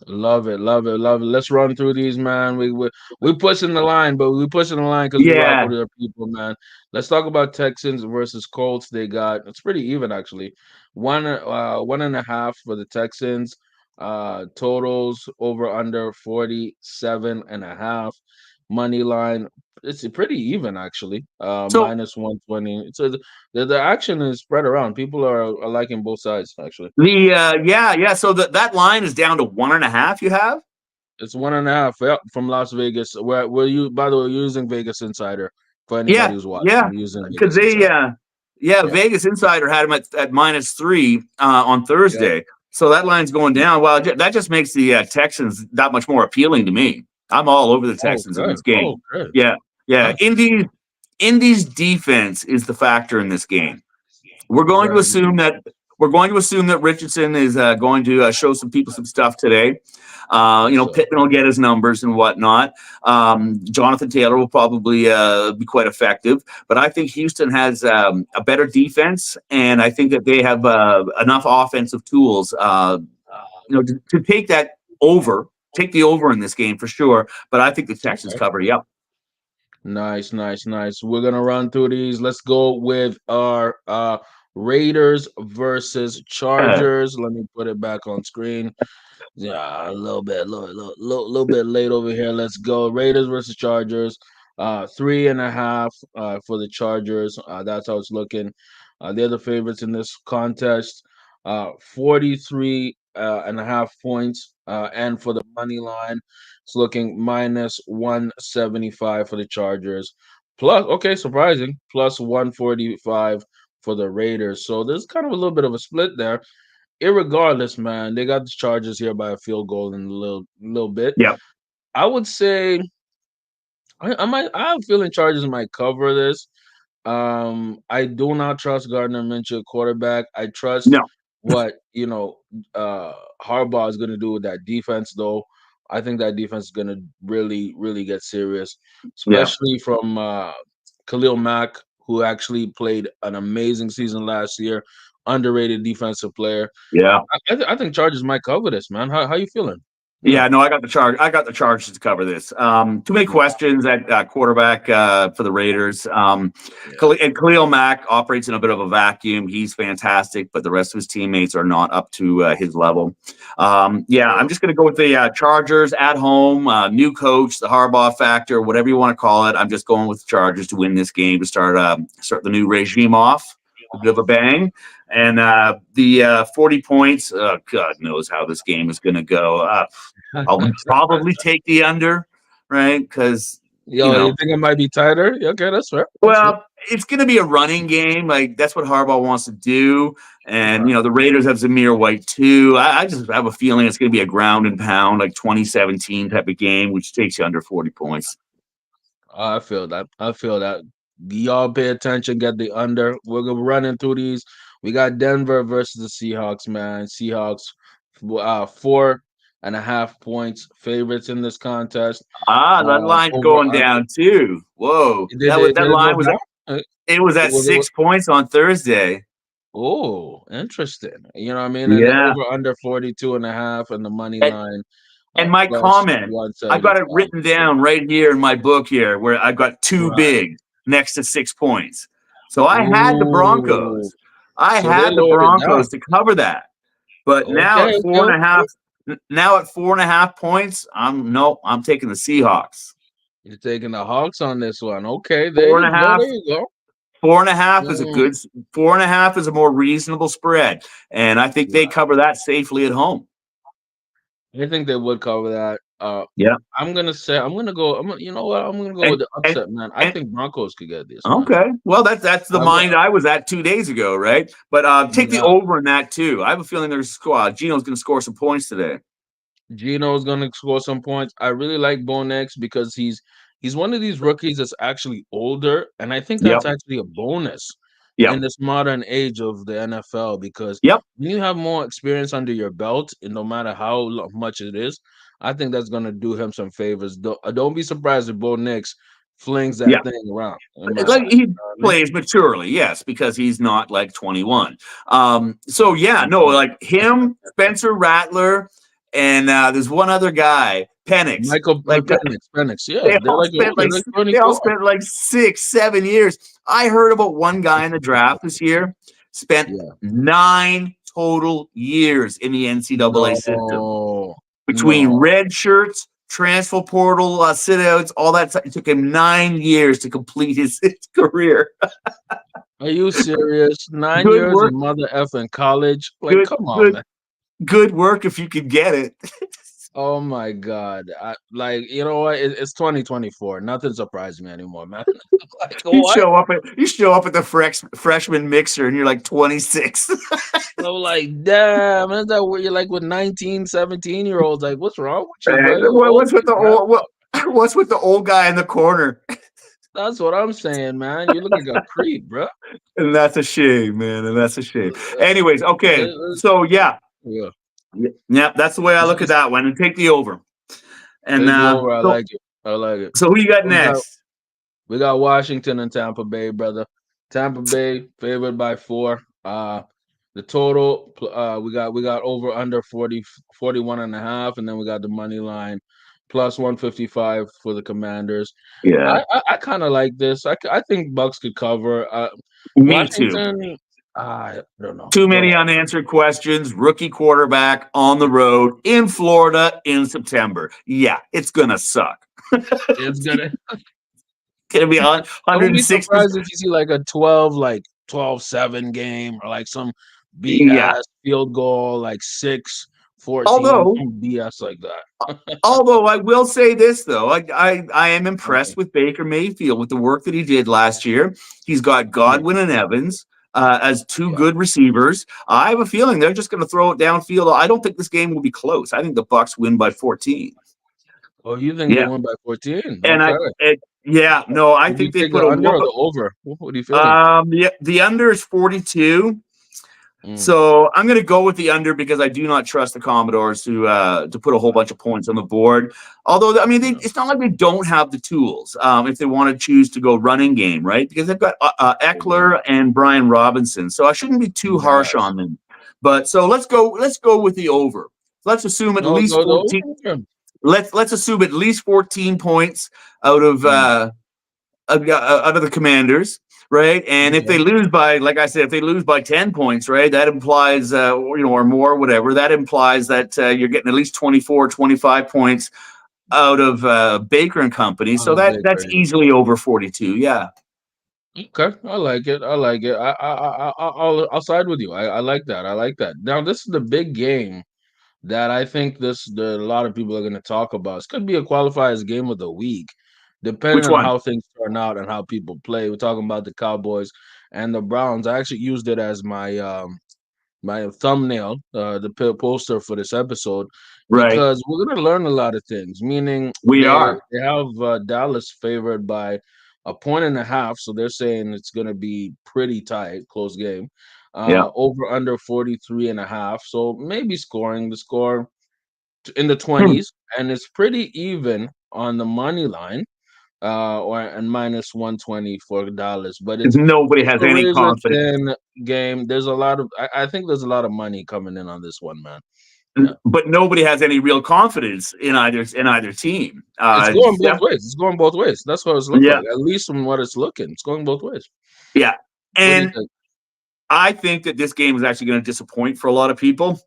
Love it, love it, love it. Let's run through these, man. We pushing the line, but we pushing the line because we rock Yeah. with our people, man. Let's talk about Texans versus Colts. They got it's pretty even actually. 1.5 for the Texans. Totals over under 47.5. Money line. It's pretty even actually. So Minus 120. It's the action is spread around. People are liking both sides actually. yeah. So that line is down to 1.5. You have. It's 1.5. Yep, from Las Vegas. We're you by the way, we're using Vegas Insider for anybody Yeah, who's watching. yeah, We're using because Vegas Insider. yeah, Yeah. Vegas Insider had him at -3 on Yep. Thursday. So that line's going down. Well, that just makes the Texans that much more appealing to me. I'm all over the Oh, Texans in good. this Oh, game. good. Yeah, yeah. Nice. Indy's defense is the factor in this game. We're going to Very assume nice. that we're going to assume that Richardson is going to show some people some stuff today. Yes, sir. Pittman will get his numbers and whatnot. Jonathan Taylor will probably be quite effective, but I think Houston has a better defense, and I think that they have enough offensive tools, to take the over in this game for sure. But I think the Texans Okay. cover. Yep. Nice, nice, nice. We're gonna run through these. Let's go with our Raiders versus Chargers. Let me put it back on screen. Yeah, a little bit late over here. Let's go. Raiders versus Chargers. 3.5 for the Chargers. That's how it's looking. They're the favorites in this contest. 43 and a half points. And for the money line, it's looking minus 175 for the Chargers. Plus, okay, surprising. Plus 145 for the Raiders. So there's kind of a little bit of a split there. Irregardless, man, they got the Chargers here by a field goal in a little bit. Yep. I would say I have a feeling Chargers might cover this. I do not trust Gardner Minshew quarterback. I trust No. what Harbaugh is going to do with that defense, though. I think that defense is going to really, really get serious, Yeah. especially from Khalil Mack, who actually played an amazing season last year, underrated defensive player. Yeah. I think Chargers might cover this, man. How you feeling? Yeah, Yeah, no, I got the charge. I got the Chargers to cover this. Too many yeah, questions at quarterback for the Raiders. yeah. And Khalil Mack operates in a bit of a vacuum. He's fantastic, but the rest of his teammates are not up to his level. Yeah, I'm True. just going to go with the Chargers at home. New coach, the Harbaugh factor, whatever you want to call it. I'm just going with the Chargers to win this game to start the new regime off. A bit of a bang. And the 40 points, God knows how this game is going to go. I'll probably take the under, right? Because, Yo, you think it might be tighter? Yeah, okay, that's fair. That's fair. well, it's going to be a running game. Like, that's what Harbaugh wants to do. And, Right. the Raiders have Zamir White, too. I just have a feeling it's going to be a ground and pound, like 2017 type of game, which takes you under 40 points. I feel that. I feel that. Y'all pay attention, get the under. We're gonna running through these. We got Denver versus the Seahawks, man. Seahawks, 4.5 points favorites in this contest. That line's Over going under. down, too. Whoa. Did That it go line was down? it was at Was it? 6 points on Thursday. Oh, interesting. You know what I mean? And the Yeah. over under 42.5 and the money And line my plus comment, I've got it 175. written down right here in my book here where I've got too Right. big next to 6 points. So I had the Ooh. Broncos. I So they had the lowered it down. Broncos to cover that. But now Okay, at okay, four and a okay. half, now at 4.5 points, I'm taking the Seahawks. You're taking the Hawks on this one. Okay, there Four you and a go. half, There you go. 4.5 is a Mm, good 4.5 is a more reasonable spread, and I think they yeah, cover that safely at home. I think they would cover that. Yeah, I'm gonna say I'm gonna go. You know what? I'm gonna go and with the and upset, man. I and think Broncos could get this, man. okay, well that's the I, w- mind I was at 2 days ago, right? But take the yeah, over in that too. I have a feeling there's squad. Gino's going to score some points today. Gino's gonna score some points. I really like Bo Nix because he's one of these rookies that's actually older, and I think Yep, that's actually a bonus yep, in this modern age of the NFL because yep, when you have more experience under your belt, and no matter how much it is, I think that's gonna do him some favors. Don't be surprised if Bo Nix flings that yeah. thing around in my Like eyes. he You know what I mean? plays maturely, yes, because he's not like 21. So yeah, no, Mhm. like him, Spencer Rattler, and there's one other guy, Penix. Michael Like Penix, yeah, they're like old. They're like they all 24. spent like 6, 7 years. I heard about one guy in the draft this year spent Yeah. 9 total years in the NCAA system No, between no. red shirts, transfer portal sit outs, all that stuff. It took him 9 years to complete his career. Are you serious? 9 Good years of work, mother effing college? Like, good, come on, good, man. good work if you could get it. Oh my God. Like, you know what? It's 2024. Nothing surprises me anymore, man. Like, what? You show up at the freshman mixer and you're like 26. I'm like, damn, is that what you're like with 19, 17-year-olds? Like, what's wrong with you, bro? And You're old as your grandpa. what's with the old guy in the corner? That's what I'm saying, man. You look like a creep, bro. And that's a shame, man. And that's a shame. Uh, Anyways, okay. it- So yeah, yeah. yeah, that's the way I It's, look at it's, that one and take the over. And it's over. I like it. I like it. so who you got We got next? We got Washington and Tampa Bay, brother. Tampa Bay favored by 4. The total we got over under 41.5, and then we got the money line plus 155 for the Commanders. Yeah, I kind of like this. I think Bucks could cover. me too. Washington, I don't know. Too Go many ahead. unanswered questions. Rookie quarterback on the road in Florida in September. Yeah, it's gonna suck. It's gonna. Gonna be on Don't be 160. surprised if you see like a 12, like 12-7 game or like some Yeah. BS field goal, like 6-14, Although, some BS like that. although I will say this though, I am Okay. impressed with Baker Mayfield with the work that he did last year. He's got Yeah. Godwin and Evans as two Yeah. good receivers. I have a feeling they're just going to throw it downfield. I don't think this game will be close. I think the Bucks win by 14. Oh, you think they Yeah, win by 14? and Okay. yeah, no, I Would you think they take put the a under whoop. or the over? What are you feeling? The under is 42. Mm, So I'm going to go with the under because I do not trust the Commodores to put a whole bunch of points on the board. Although I mean, yeah. it's not like they don't have the tools if they want to choose to go running game, right? Because they've got Mhm. Eckler and Brian Robinson, so I shouldn't be too harsh Yes. on them. But so let's go with the over. Let's assume at No, least go the 14. over. Let's assume at least 14 points out of Mm, out of the Commanders, right? And if they okay. lose by, like I said, if they lose by 10 points, right, that implies, or more, whatever, that implies that you're getting at least 24, 25 points out of Baker and company. Out So of that's Baker, yeah. easily over 42. Yeah. Okay, I like it. I like it. I'll side with you. I like that. I like that. Now this is the big game that I think a lot of people are going to talk about. This could be a qualifiers game of the week, depending Which on one? how things turn out and how people play. We're talking about the Cowboys and the Browns. I actually used it as my thumbnail, the poster for this episode, Right. because we're going to learn a lot of things. Meaning We they are. they have Dallas favored by 1.5, so they're saying it's going to be pretty tight, close game. Yeah. Over under 43.5, so maybe scoring the score in the Hmm. 20s, and it's pretty even on the money line, or and minus 120 for Dallas. But Nobody it's has a any razor confidence. thin game. There's a lot of I think there's a lot of money coming in on this one, man. Yeah, But nobody has any real confidence in either team. it's going both ways. It's going both ways. That's what it's look Yeah. like. At least from what it's looking, it's going both ways. Yeah. What do you And think? I think that this game is actually going to disappoint for a lot of people.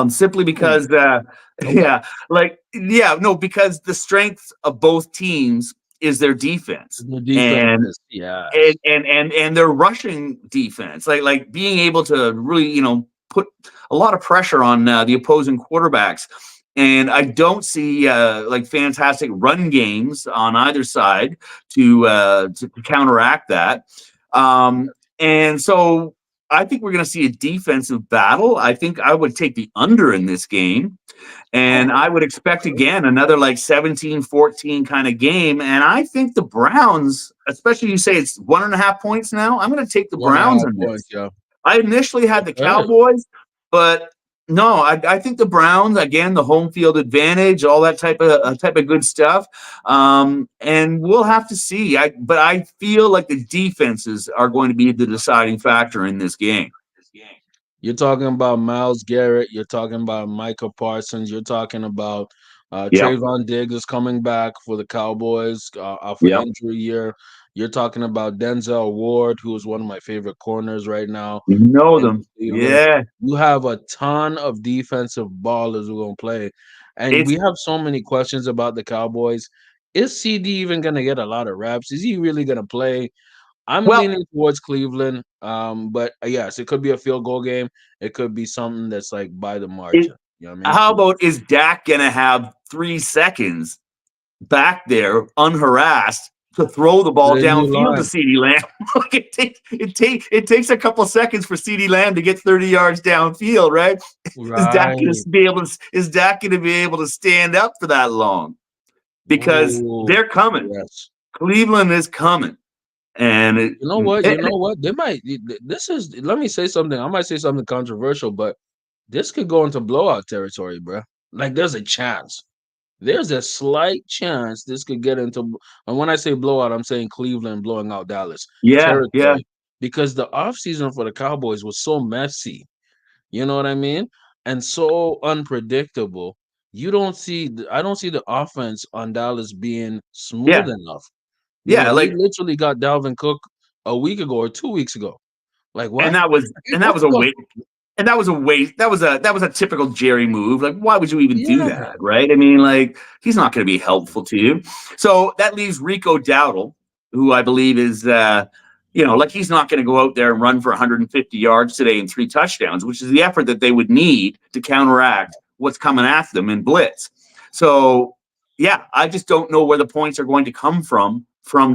Simply Hmm, because, okay. no, because the strengths of both teams is their defense. The defense And is yes. and their rushing defense, like being able to really put a lot of pressure on the opposing quarterbacks. And I don't see like fantastic run games on either side to counteract that. And so I think we're going to see a defensive battle. I think I would take the under in this game. And Oh, I would expect again another like 17-14 kind of game. And I think the Browns, especially you say it's 1.5 points now, I'm going to take the one and a Browns half in points, this. yeah. I initially had the Okay. Cowboys, but no, I think the Browns again, the home field advantage, all that type of good stuff, and we'll have to see. But I feel like the defenses are going to be the deciding factor in this game. You're talking about Miles Garrett. You're talking about Micah Parsons. You're talking about Yeah, Trayvon Diggs is coming back for the Cowboys off an yeah, injury year. You're talking about Denzel Ward, who is one of my favorite corners right now you know in them. Cleveland. Yeah, You have a ton of defensive ballers who are going to play. And it's we have so many questions about the Cowboys. Is CD even going to get a lot of reps? Is he really going to play? I'm well, leaning towards Cleveland. But yes, it could be a field goal game. It could be something that's like by the it, margin. You know what I mean? how about is Dak gonna have 3 seconds back there unharassed to throw the With ball a new downfield to line. CeeDee Lamb? It takes a couple seconds for CeeDee Lamb to get 30 yards downfield, right? Right. Is Dak gonna be able to stand up for that long? Because Oh, they're coming. yes. Cleveland is coming. And You know what? You know what? They might. This is. Let me say something. I might say something controversial, but this could go into blowout territory, bro. Like, there's a chance. There's a slight chance this could get into. And when I say blowout, I'm saying Cleveland blowing out Dallas yeah, yeah, territory because the offseason for the Cowboys was so messy. You know what I mean? And so unpredictable. I don't see the offense on Dallas being smooth yeah, enough. yeah. They Like, literally got Dalvin Cook a week ago or 2 weeks ago. Like and what? that was and that What's was a going? waste. And that was a waste. That was a typical Jerry move. Like, why would you even do Yeah, that, right? I mean, like, he's not going to be helpful to you. So that leaves Rico Dowdle, who I believe is, like he's not going to go out there and run for 150 yards today and 3 touchdowns, which is the effort that they would need to counteract what's coming at them in blitz. So, yeah, I just don't know where the points are going to come from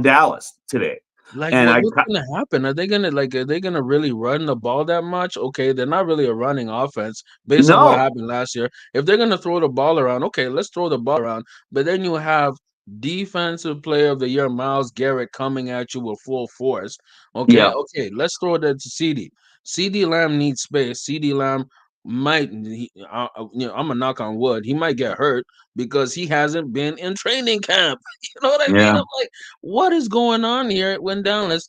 Dallas today. like And what's gonna happen? Are they gonna really run the ball that much? Okay, they're not really a running offense based on what no, happened last year. If they're gonna throw the ball around, okay, let's throw the ball around. But then you have defensive player of the year Miles Garrett coming at you with full force. Okay, yeah, okay, let's throw that to CD. CD Lamb needs space. CD Lamb I'm gonna knock on wood. He might get hurt because he hasn't been in training camp. You know what I mean? yeah, I'm like, what is going on here when Dallas?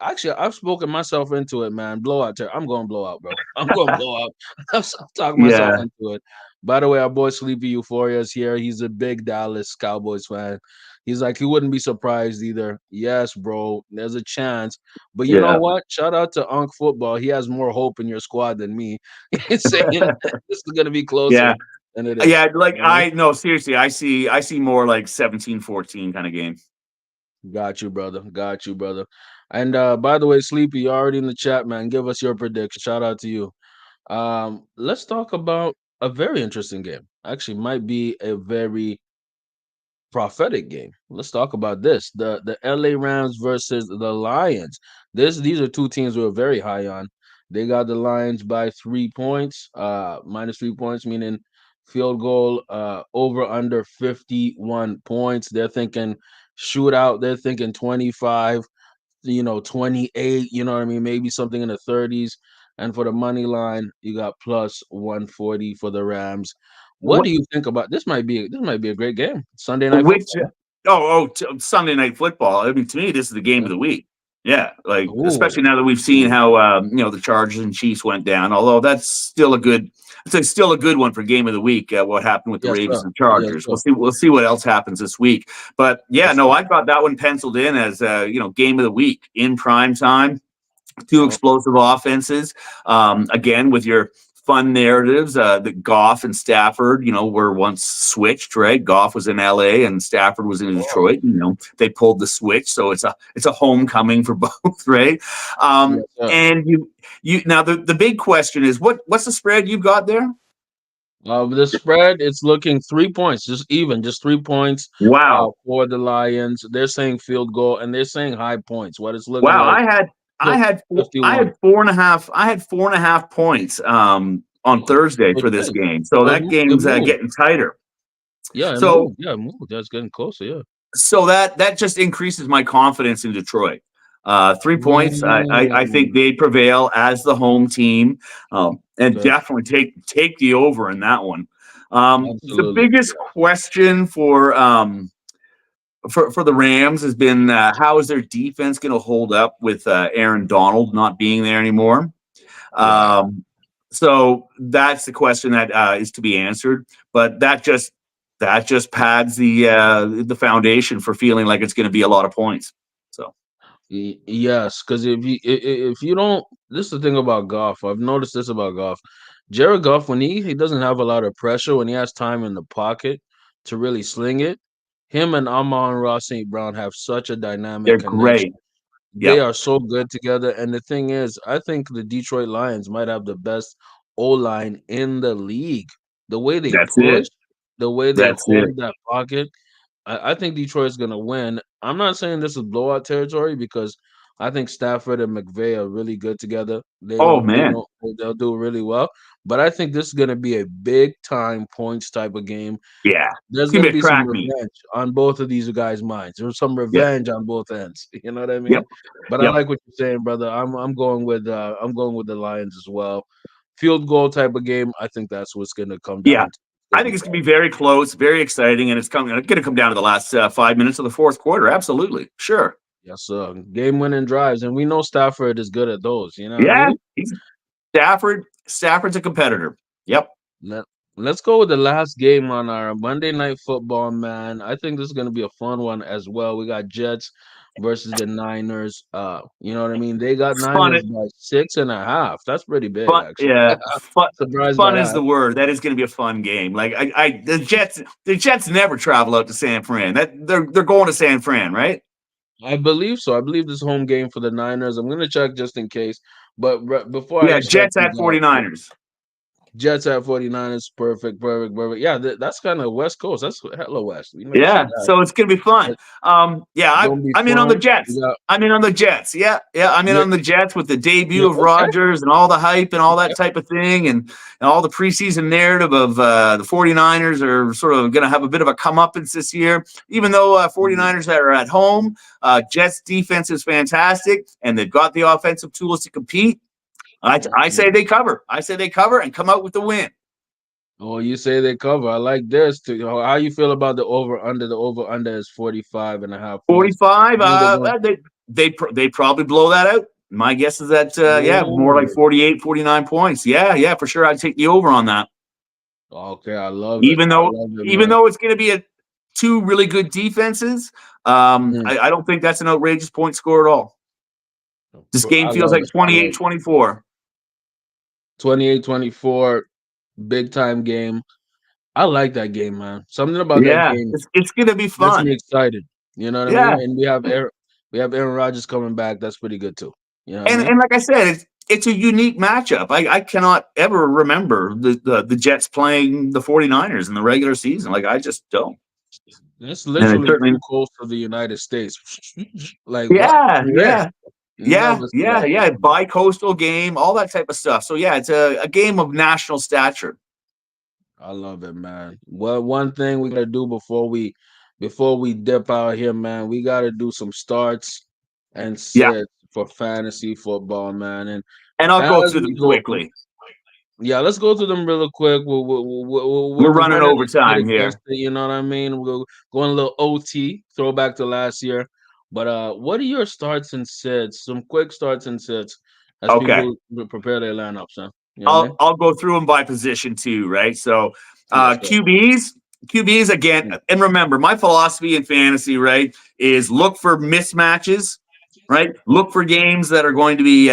Actually, I've spoken myself into it, man. Blowout. I'm going to blow out, bro. I'm going to blow out. I'm talking myself yeah, into it. By the way, our boy Sleepy Euphoria is here. He's a big Dallas Cowboys fan. He's like, he wouldn't be surprised either. Yes, bro. There's a chance. But you know yeah. what? Shout out to Unc Football. He has more hope in your squad than me. He's saying this is going to be closer Yeah. than it Yeah, is. like You know what I mean? I no, seriously, I see more like 17-14 kind of game. Got you, brother. Got you, brother. And by the way, Sleepy, you already in the chat, man. Give us your prediction. Shout out to you. Let's talk about a very interesting game. Actually, might be a very prophetic game. Let's talk about this. The LA Rams versus the Lions. These are two teams we're very high on. They got the Lions by 3 points, minus 3 points, meaning field goal over under 51 points. They're thinking shootout, they're thinking 25, 28, you know what I mean? Maybe something in the 30s. And for the money line, you got plus 140 for the Rams. What What do you think about this might be a great game. Sunday night which football. Sunday night football. I mean, to me, this is the game of Yeah. the week. Yeah, like Oh, especially now that we've seen oh, how the Chargers and Chiefs went down. Although it's still a good one for game of the week. What happened with the yes, Ravens sir. and Yes, Chargers? sir. We'll see what else happens this week. But yeah, Yes, no, sir. I've got that one penciled in as game of the week in prime time. Two Yep. explosive offenses. Again, with your fun narratives that Goff and Stafford, were once switched, right? Goff was in LA and Stafford was in Oh, Detroit. They pulled the switch, so it's a homecoming for both, right? yes, sir. And you now the big question is what's the spread you've got there? The spread, it's looking 3 points, just even, just 3 points Wow. for the Lions. They're saying field goal and they're saying high points. What it's looking Wow, like, I had four, I 51. had 4.5 I had 4.5 points on Oh, Thursday so for it this did. game. So It, that it game's moved. getting tighter. Yeah, it So moved. Yeah, it moved. That's getting closer. Yeah. so that just increases my confidence in Detroit. 3 points. I think Mm, they prevail as the home team, and okay. definitely take the over in that one. The Absolutely. biggest question for the Rams has been how is their defense going to hold up with Aaron Donald not being there anymore? Right. Um, so that's the question that is to be answered. But that just pads the foundation for feeling like it's going to be a lot of points. So Yes, because if you don't, this is the thing about golf. I've noticed this about golf. Jared Goff, when he doesn't have a lot of pressure, when he has time in the pocket to really sling it, him and Amon-Ra St. Brown have such a dynamic they're connection. great. They Yep, are so good together. And the thing is, I think the Detroit Lions might have the best O line in the league. The way they that's push, it. the way they That's it. hold that pocket, I think Detroit's gonna win. I'm not saying this is blowout territory because I think Stafford and McVay are really good together. Oh man, They'll do really well. But I think this is gonna be a big time points type of game. yeah, There's it's gonna gonna be a be some track meet. revenge on both of these guys' minds. There's some Yep, revenge on both ends. You know what I yep, mean? But I yep. like what you're saying, brother. I'm going with the Lions as well. Field goal type of game. I think that's what's gonna come Yeah, down to. It's I gonna think be it's going to be tough. very close, very exciting, and it's going to come down to the last 5 minutes of the fourth quarter. Absolutely, sure. Yes, sir. Game winning drives, and we know Stafford is good at those. You know what I Yeah, mean? he's Stafford's a competitor. Yep. Let, let's go with the last game on our Monday Night Football, man. I think this is going to be a fun one as well. We got Jets versus the Niners. You know what I mean? They got Fun. Niners by 6.5. That's pretty big, Fun, actually. yeah, fun, Surprised by fun is that. the word. That is going to be a fun game. Like the Jets never travel out to San Fran. They're going to San Fran, right? I believe so. I believe this home game for the Niners. I'm going to check just in case. But before I Yeah, shut Jets you at down, 49ers. Jets at 49ers, perfect, perfect, perfect. Yeah, that's kind of West Coast. That's hella West. You never see Yeah, that. so it's gonna be fun. But Yeah, it's I, gonna be I'm in on the fun. Jets. We got I'm in on the Jets. Yeah, yeah, I'm in you're on the Jets with the debut you're of okay. Rodgers and all the hype and all Okay. that type of thing, and all the preseason narrative of the 49ers are sort of going to have a bit of a comeuppance this year. Even though Mm, 49ers are at home, Jets defense is fantastic, and they've got the offensive tools to compete. I say mm. they cover. I say they cover and come out with the win. Oh, you say they cover. I like this too. How you feel about the over under? The over under is 45.5 points. 45. I think they're going. They probably blow that out. My guess is that yeah, more like Oh, 48, 49 points. Yeah, yeah, for sure. I'd take the over on that. okay. I love it. Even I though love it, even man. though it's going to be a two really good defenses, Mm. I don't think that's an outrageous point score at all. This game I feels love like it. I love 28-24. 28-24, big time game. I like that game, man. Something about that Yeah, game it's going to be gets me fun. excited. You know what I Yeah, mean? And we have Aaron Rodgers coming back. That's pretty good too. You know what I and mean? and like I said, it's a unique matchup. I cannot ever remember the Jets playing the 49ers in the regular season. Like I just don't. It's And it's literally certainly too close to the United States. Like what? yeah, Rare. yeah, yeah, Never see yeah, that yeah. before. Bi-coastal game, all that type of stuff. So yeah, it's a game of national stature. I love it, man. Well, one thing we gotta do before we dip out here, man, we gotta do some starts and Yeah, sits for fantasy football, man. And and I'll go as through we them go, quickly. yeah, let's go through them real quick. We're We're running running a bit overtime against here. it. You know what I mean? We're going a little OT, throwback to last year. But what are your starts and sits? Some quick starts and sits as Okay, people prepare their lineups, huh? You know what I I'll mean? I'll go through them by position too, right? So Yes, sir. QBs again, Mm, and remember my philosophy in fantasy, right, is look for mismatches, right? Look for games that are going to be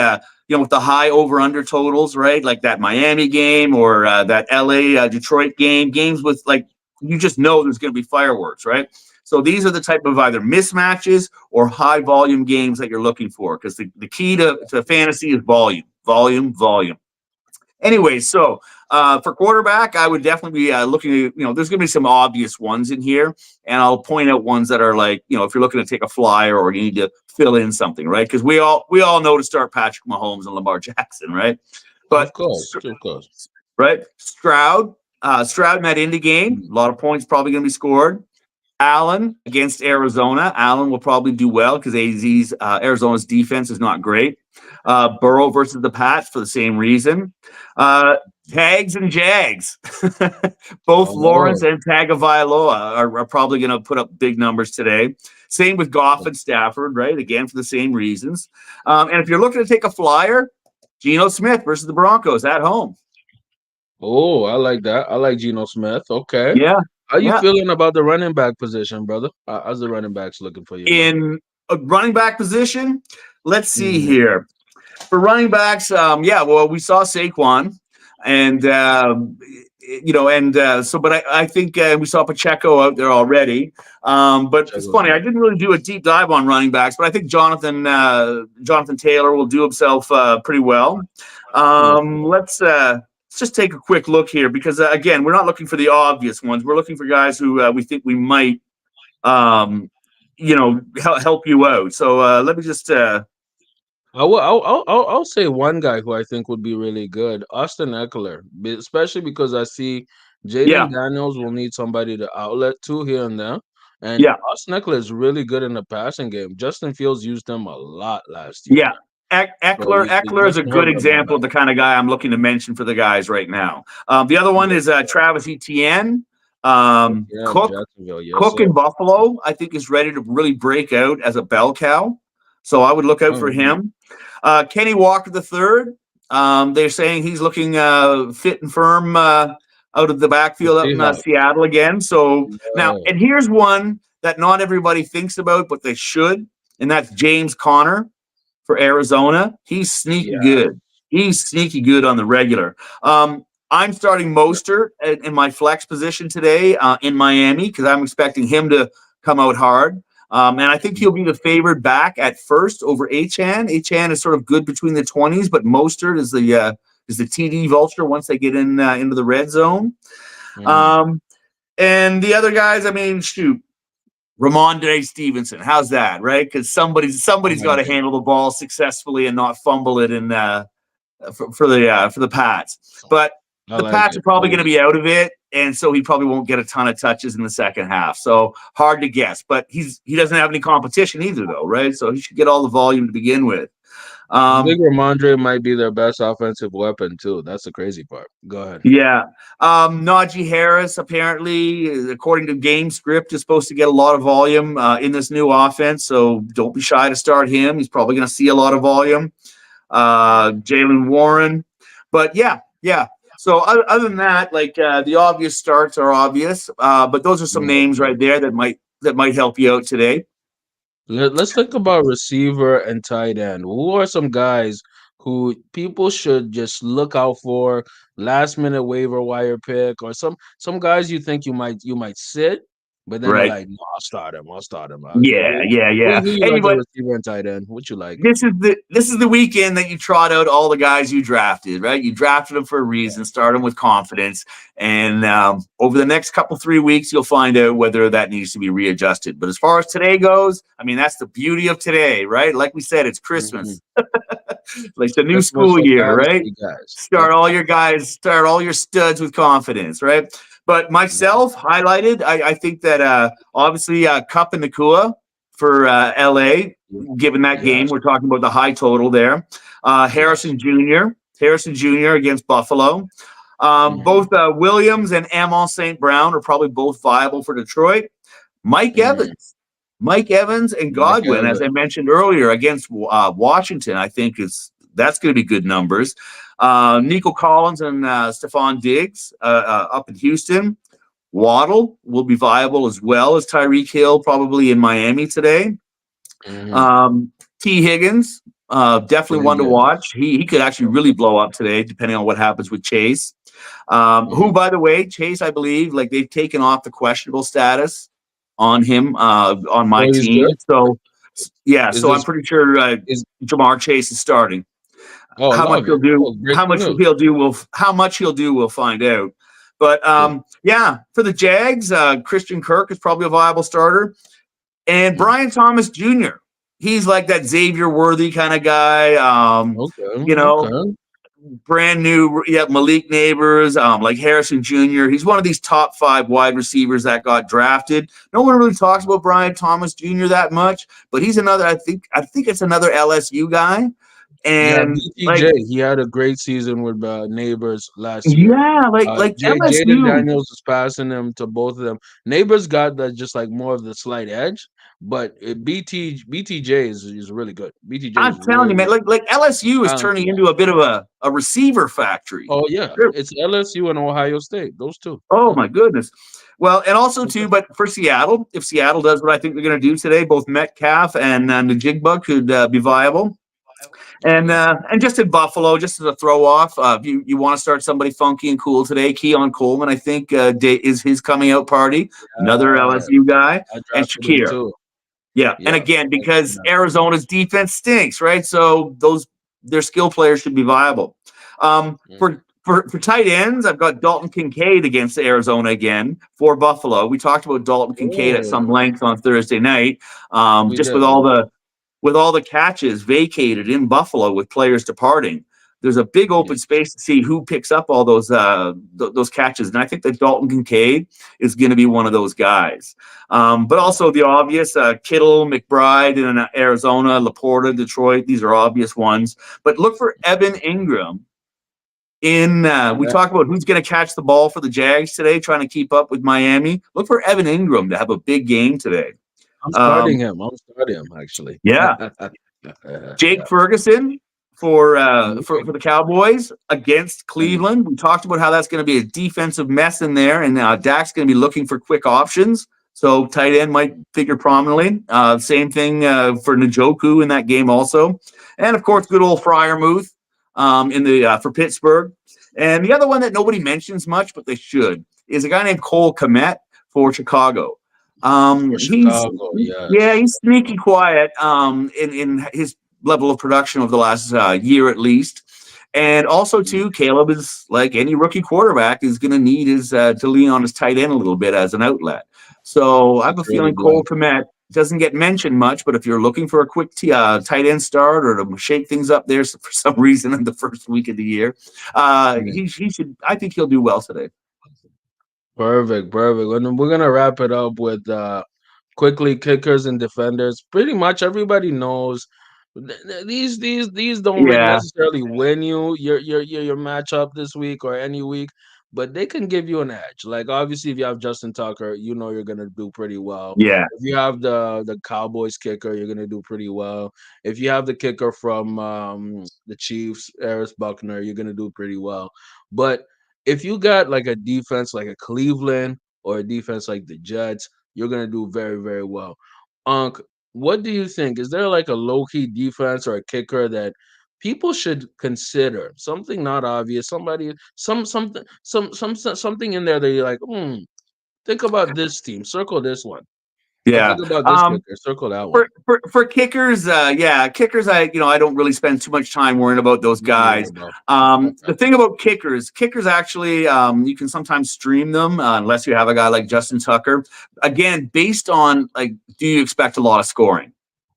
with the high over under totals, right? Like that Miami game or that LA Detroit games with like, you just know there's going to be fireworks, right? So these are the type of either mismatches or high volume games that you're looking for, because the key to fantasy is volume, volume, volume. Anyway, so for quarterback, I would definitely be looking at, there's going to be some obvious ones in here, and I'll point out ones that are like, if you're looking to take a flyer or you need to fill in something, right? Because we all know to start Patrick Mahomes and Lamar Jackson, right? But Of course, of course. right, Stroud in that Indy game, a lot of points probably going to be scored. Allen against Arizona. Allen will probably do well because Arizona's defense is not great. Burrow versus the Pats for the same reason. Tags and Jags. Both Lawrence Oh, and Tagovailoa are probably going to put up big numbers today. Same with Goff and Stafford, right? Again, for the same reasons. And if you're looking to take a flyer, Geno Smith versus the Broncos at home. oh, I like that. I like Geno Smith. Okay. Yeah, How you yeah. feeling about the running back position, brother? How's the running backs looking for you, man? In a running back position, let's see Hmm. here. For running backs, well, we saw Saquon, and but I think we saw Pacheco out there already. But Check it's those funny, I out. didn't really do a deep dive on running backs, but I think Jonathan Taylor will do himself pretty well. Yes, Let's just take a quick look here, because again, we're not looking for the obvious ones. We're looking for guys who we think we might help you out. So let me just I'll say one guy who I think would be really good, Austin Eckler, especially because I see yeah, Jaden Daniels will need somebody to outlet to here and there, and yeah. Austin Eckler is really good in the passing game. Justin Fields used him a lot last year, Yeah. man. So Eckler is a Justin good Herbert might example of like the him. kind of guy I'm looking to mention for the guys right now. The other one Yes, is Travis Etienne. yeah, Cook Jacksonville, yes, Cook sir. in Buffalo, I think, is ready to really break out as a bell cow. So I would look out for Mhm. him. Kenny Walker the third. They're saying he's looking fit and firm out of the The backfield out in Seahawks, Seattle again. So now, yeah, and here's one that not everybody thinks about, but they should, and that's James Conner for Arizona. He's sneaky yeah, good. He's sneaky good on the regular. I'm starting yeah. Mostert in my flex position today in Miami, because I'm expecting him to come out hard. And I think he'll be the favored back at first over Achan. Achan is sort of good between the 20s, but Mostert is the TD vulture once they get into the red zone. Mhm. Um, and the other guys, I mean, shoot, Ramondre Stevenson. How's that, right? Because I somebody's got like to it. handle the ball successfully and not fumble it in for the Pats. But I the like Pats are it. probably going to Please. be out of it, and so he probably won't get a ton of touches in the second half. So hard to guess. But he doesn't have any competition either, though, right? So he should get all the volume to begin with. I think Um, Ramondre might be their best offensive weapon too. That's the crazy part. Go ahead. Yeah. Najee Harris, apparently, according to game script, is supposed to get a lot of volume in this new offense. So don't be shy to start him. He's probably going to see a lot of volume. Jalen Warren. But yeah. So other than that, like the obvious starts are obvious. But those are some names Yeah. right there that might help you out today. Let's think about receiver and tight end. Who are some guys who people should just look out for? Last minute waiver wire pick, or some guys you think you might sit, but then you're Right. like, no, I'll start him. I'll start him. Yeah, yeah, yeah. Who you like a Anyway, receiver and tight end? What you like? this is the weekend that you trot out all the guys you drafted, right? You drafted them for a reason, start them with confidence, and over the next couple 3 weeks, you'll find out whether that needs to be readjusted. But as far as today goes, I mean, that's the beauty of today, right? Like we said, it's Mhm. Christmas, like the new Christmas school for year, right? fantasy guys. Start all your studs with confidence, right? But myself highlighted, I think that obviously Cup and Nakua for LA, given that game, Yes. we're talking about the high total there. Yes. Harrison Jr. against Buffalo. Hmm. Both Williams and Amon St. Brown are probably both viable for Detroit. Mike Hmm. Evans. Mike Evans and Mike Godwin, as I Evans. mentioned earlier, against Washington, I think that's going to be good numbers. Nico Collins and Stephon Diggs up in Houston. Waddle will be viable as well as Tyreek Hill, probably in Miami today. Hmm. Um, T. Higgins Definitely Really one to good. watch. He could actually really blow up today, depending on what happens with Chase. Who, Mhm. by the way, Chase, I believe, like they've taken off the questionable status on him on my Oh, he's good. team. So yeah, Is so I'm this pretty sure is Jamar Chase is starting. Oh, How much love he'll it. do, Oh, breaking news. how much he'll do, we'll find out. But Yeah. yeah, for the Jags, Christian Kirk is probably a viable starter, and Mm. Brian Thomas Jr. He's like that Xavier Worthy kind of guy. Okay. You know, Okay. brand new, yeah, Malik Neighbors, like Harrison Jr. He's one of these top 5 wide receivers that got drafted. No one really talks about Brian Thomas Jr. that much, but he's another. I think it's another LSU guy, Yeah, and like BTJ. He had a great season with Neighbors last year. yeah, like Jaden LSU. Daniels is passing them to both of them. Neighbors got the just like more of the slight edge, but BTJ is really good. BTJ I'm is telling you, really, man, really like LSU is turning talented. into a bit of a receiver factory. Oh yeah, They're it's LSU and Ohio State. Those two. Oh Yeah. my goodness. Well, and also Okay. too, but for Seattle, if Seattle does what I think they're going to do today, both Metcalf and Najigba could be viable. Yeah. And just in Buffalo, just as a throw off, if you want to start somebody funky and cool today, Keon Coleman, I think is his coming out party. Another Yeah. LSU guy, I and drafted him Shakir. too. Yeah, and Yeah. again, I like because that. Arizona's defense stinks, right? So those their skill players should be viable. Mhm. For tight ends, I've got Dalton Kincaid against Arizona again for Buffalo. We talked about Dalton Kincaid at some Oh, length on Thursday night, we just did. We did. with all the catches vacated in Buffalo with players departing. There's a big Yeah. open space to see who picks up all those catches, and I think that Dalton Kincaid is going to be one of those guys. But Yeah. also the obvious Kittle, McBride in Arizona, Laporta, Detroit. These are obvious ones. But look for Evan Ingram in. We Yeah. talk about who's going to catch the ball for the Jags today, trying to keep up with Miami. Look for Evan Ingram to have a big game today. I'm starting Um, him. I'm starting him actually. yeah, Yeah. Jake Ferguson for Okay. the Cowboys against Mhm. Cleveland. We talked about how that's going to be a defensive mess in there, and Dak's going to be looking for quick options. So tight end might figure prominently. Same thing for Njoku in that game also, and of course, good old Fryermuth in the for Pittsburgh. And the other one that nobody mentions much, but they should, is a guy named Cole Kmet for Chicago. For He's Chicago, Yeah, yes. he's sneaky quiet in his level of production over the last year at least. And also, Mm. too, Caleb is like any rookie quarterback is going to need his to lean on his tight end a little bit as an outlet. So I have a Security feeling Cole blanket. Komet doesn't get mentioned much, but if you're looking for a quick tight end start or to shake things up there for some reason in the first week of the year, Mm. he should. I think he'll do well today. Perfect, perfect. And then we're gonna wrap it up with quickly kickers and defenders. Pretty much everybody knows these don't Yeah, necessarily win you your matchup this week or any week, but they can give you an edge. Like obviously, if you have Justin Tucker, you know you're gonna do pretty well. yeah, If you have the Cowboys kicker, you're gonna do pretty well. If you have the kicker from the Chiefs, Harris Buckner, you're gonna do pretty well. But if you got like a defense like a Cleveland or a defense like the Jets, you're gonna do very, very well. Unc, what do you think? Is there like a low key defense or a kicker that people should consider? Something not obvious. Somebody, something in there that you're like, think about this team. Circle this one. Or yeah. think about this kicker. Circle that one. For kickers, yeah, kickers. I don't really spend too much time worrying about those Me neither, guys. bro. The thing about kickers actually, you can sometimes stream them unless you have a guy like Justin Tucker. Again, based on like, do you expect a lot of scoring?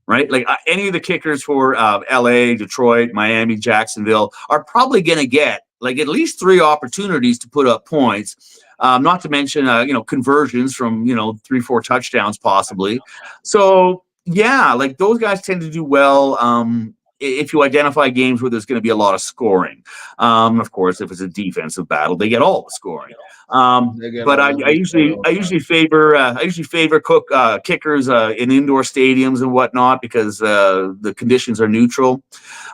Right, like any of the kickers for L.A., Detroit, Miami, Jacksonville are probably going to get like at least 3 opportunities to put up points. Not to mention, conversions from 3, 4 touchdowns possibly. So yeah, like those guys tend to do well if you identify games where there's going to be a lot of scoring. Of course, if it's a defensive battle, they get all the scoring. They get But all I, the I they get usually all I that. usually favor kickers in indoor stadiums and whatnot because the conditions are neutral.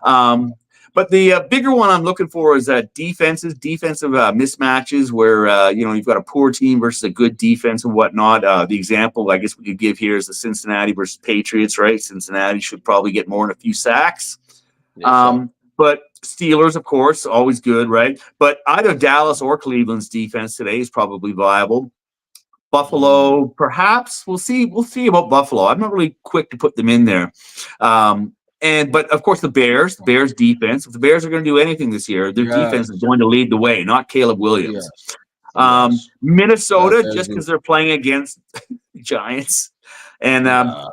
Um, but the bigger one I'm looking for is defensive mismatches where you've got a poor team versus a good defense and whatnot. The example I guess we could give here is the Cincinnati versus Patriots. Right, Cincinnati should probably get more than a few sacks. Yes, sir. But Steelers, of course, always good, right? But either Dallas or Cleveland's defense today is probably viable. Mm, Buffalo, perhaps we'll see. We'll see about Buffalo. I'm not really quick to put them in there. And but of course the Bears defense. If the Bears are going to do anything this year, their defense is yes, going to lead the way, not Caleb Williams. yes, yes. That Minnesota, I just agree. because they're playing against the Giants, and Yeah, sure.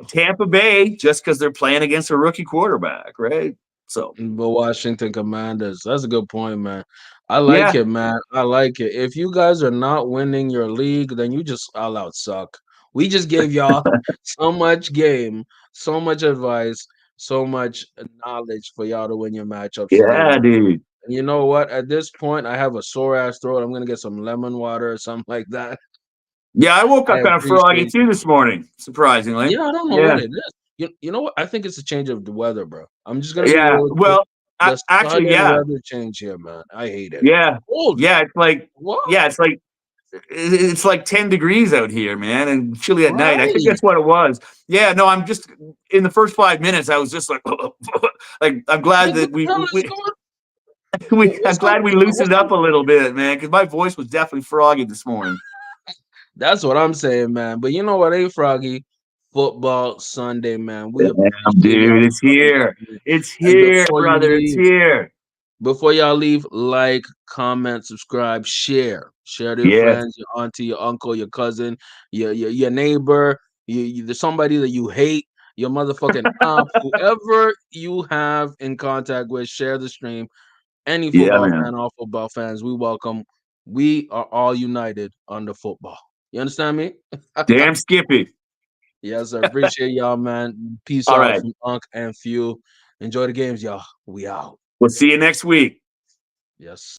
Tampa Bay, just because they're playing against a rookie quarterback, right? So But Washington Commanders, that's a good point, man. I like yeah, it, man. I like it. If you guys are not winning your league, then you just all out suck. We just gave y'all so much game, so much advice, so much knowledge for y'all to win your matchups today, yeah, man. dude. And you know what? At this point, I have a sore ass throat. I'm gonna get some lemon water or something like that. Yeah, I woke I up kind of froggy appreciate too this morning, surprisingly. yeah, I don't know what Yeah, it is. You know what? I think it's a change of the weather, bro. I'm just gonna be yeah. real with you. Well, The actually, sudden yeah, weather change here, man. I hate it. yeah, Cold. yeah. It's like, What? yeah, it's like 10 degrees out here, man, and chilly at night. I think Right. that's what it was. Yeah, no, I'm just in the first 5 minutes, I was just like, like I'm glad Like, what that the hell is going? I'm What's going glad we on? What's loosened up up? a little bit, man, because my voice was definitely froggy this morning. That's what I'm saying, man. But you know what, ain't Froggy? Football Sunday, man. We Damn, appreciate dude, y'all it's for coming here. out, man. It's And here, brother. It's here. before y'all leave, like, comment, subscribe, share to your Yes, friends, your auntie, your uncle, your cousin, your neighbor, there's somebody that you hate, your motherfucking aunt, whoever you have in contact with. Share the stream. Any yeah, football man. fan, all football fans, we welcome. We are all united under football. You understand me? Damn Skippy. Yes, sir. Appreciate y'all, man. Peace All out right. from Unc and Phew. Enjoy the games, y'all. We out. We'll see you next week. Yes.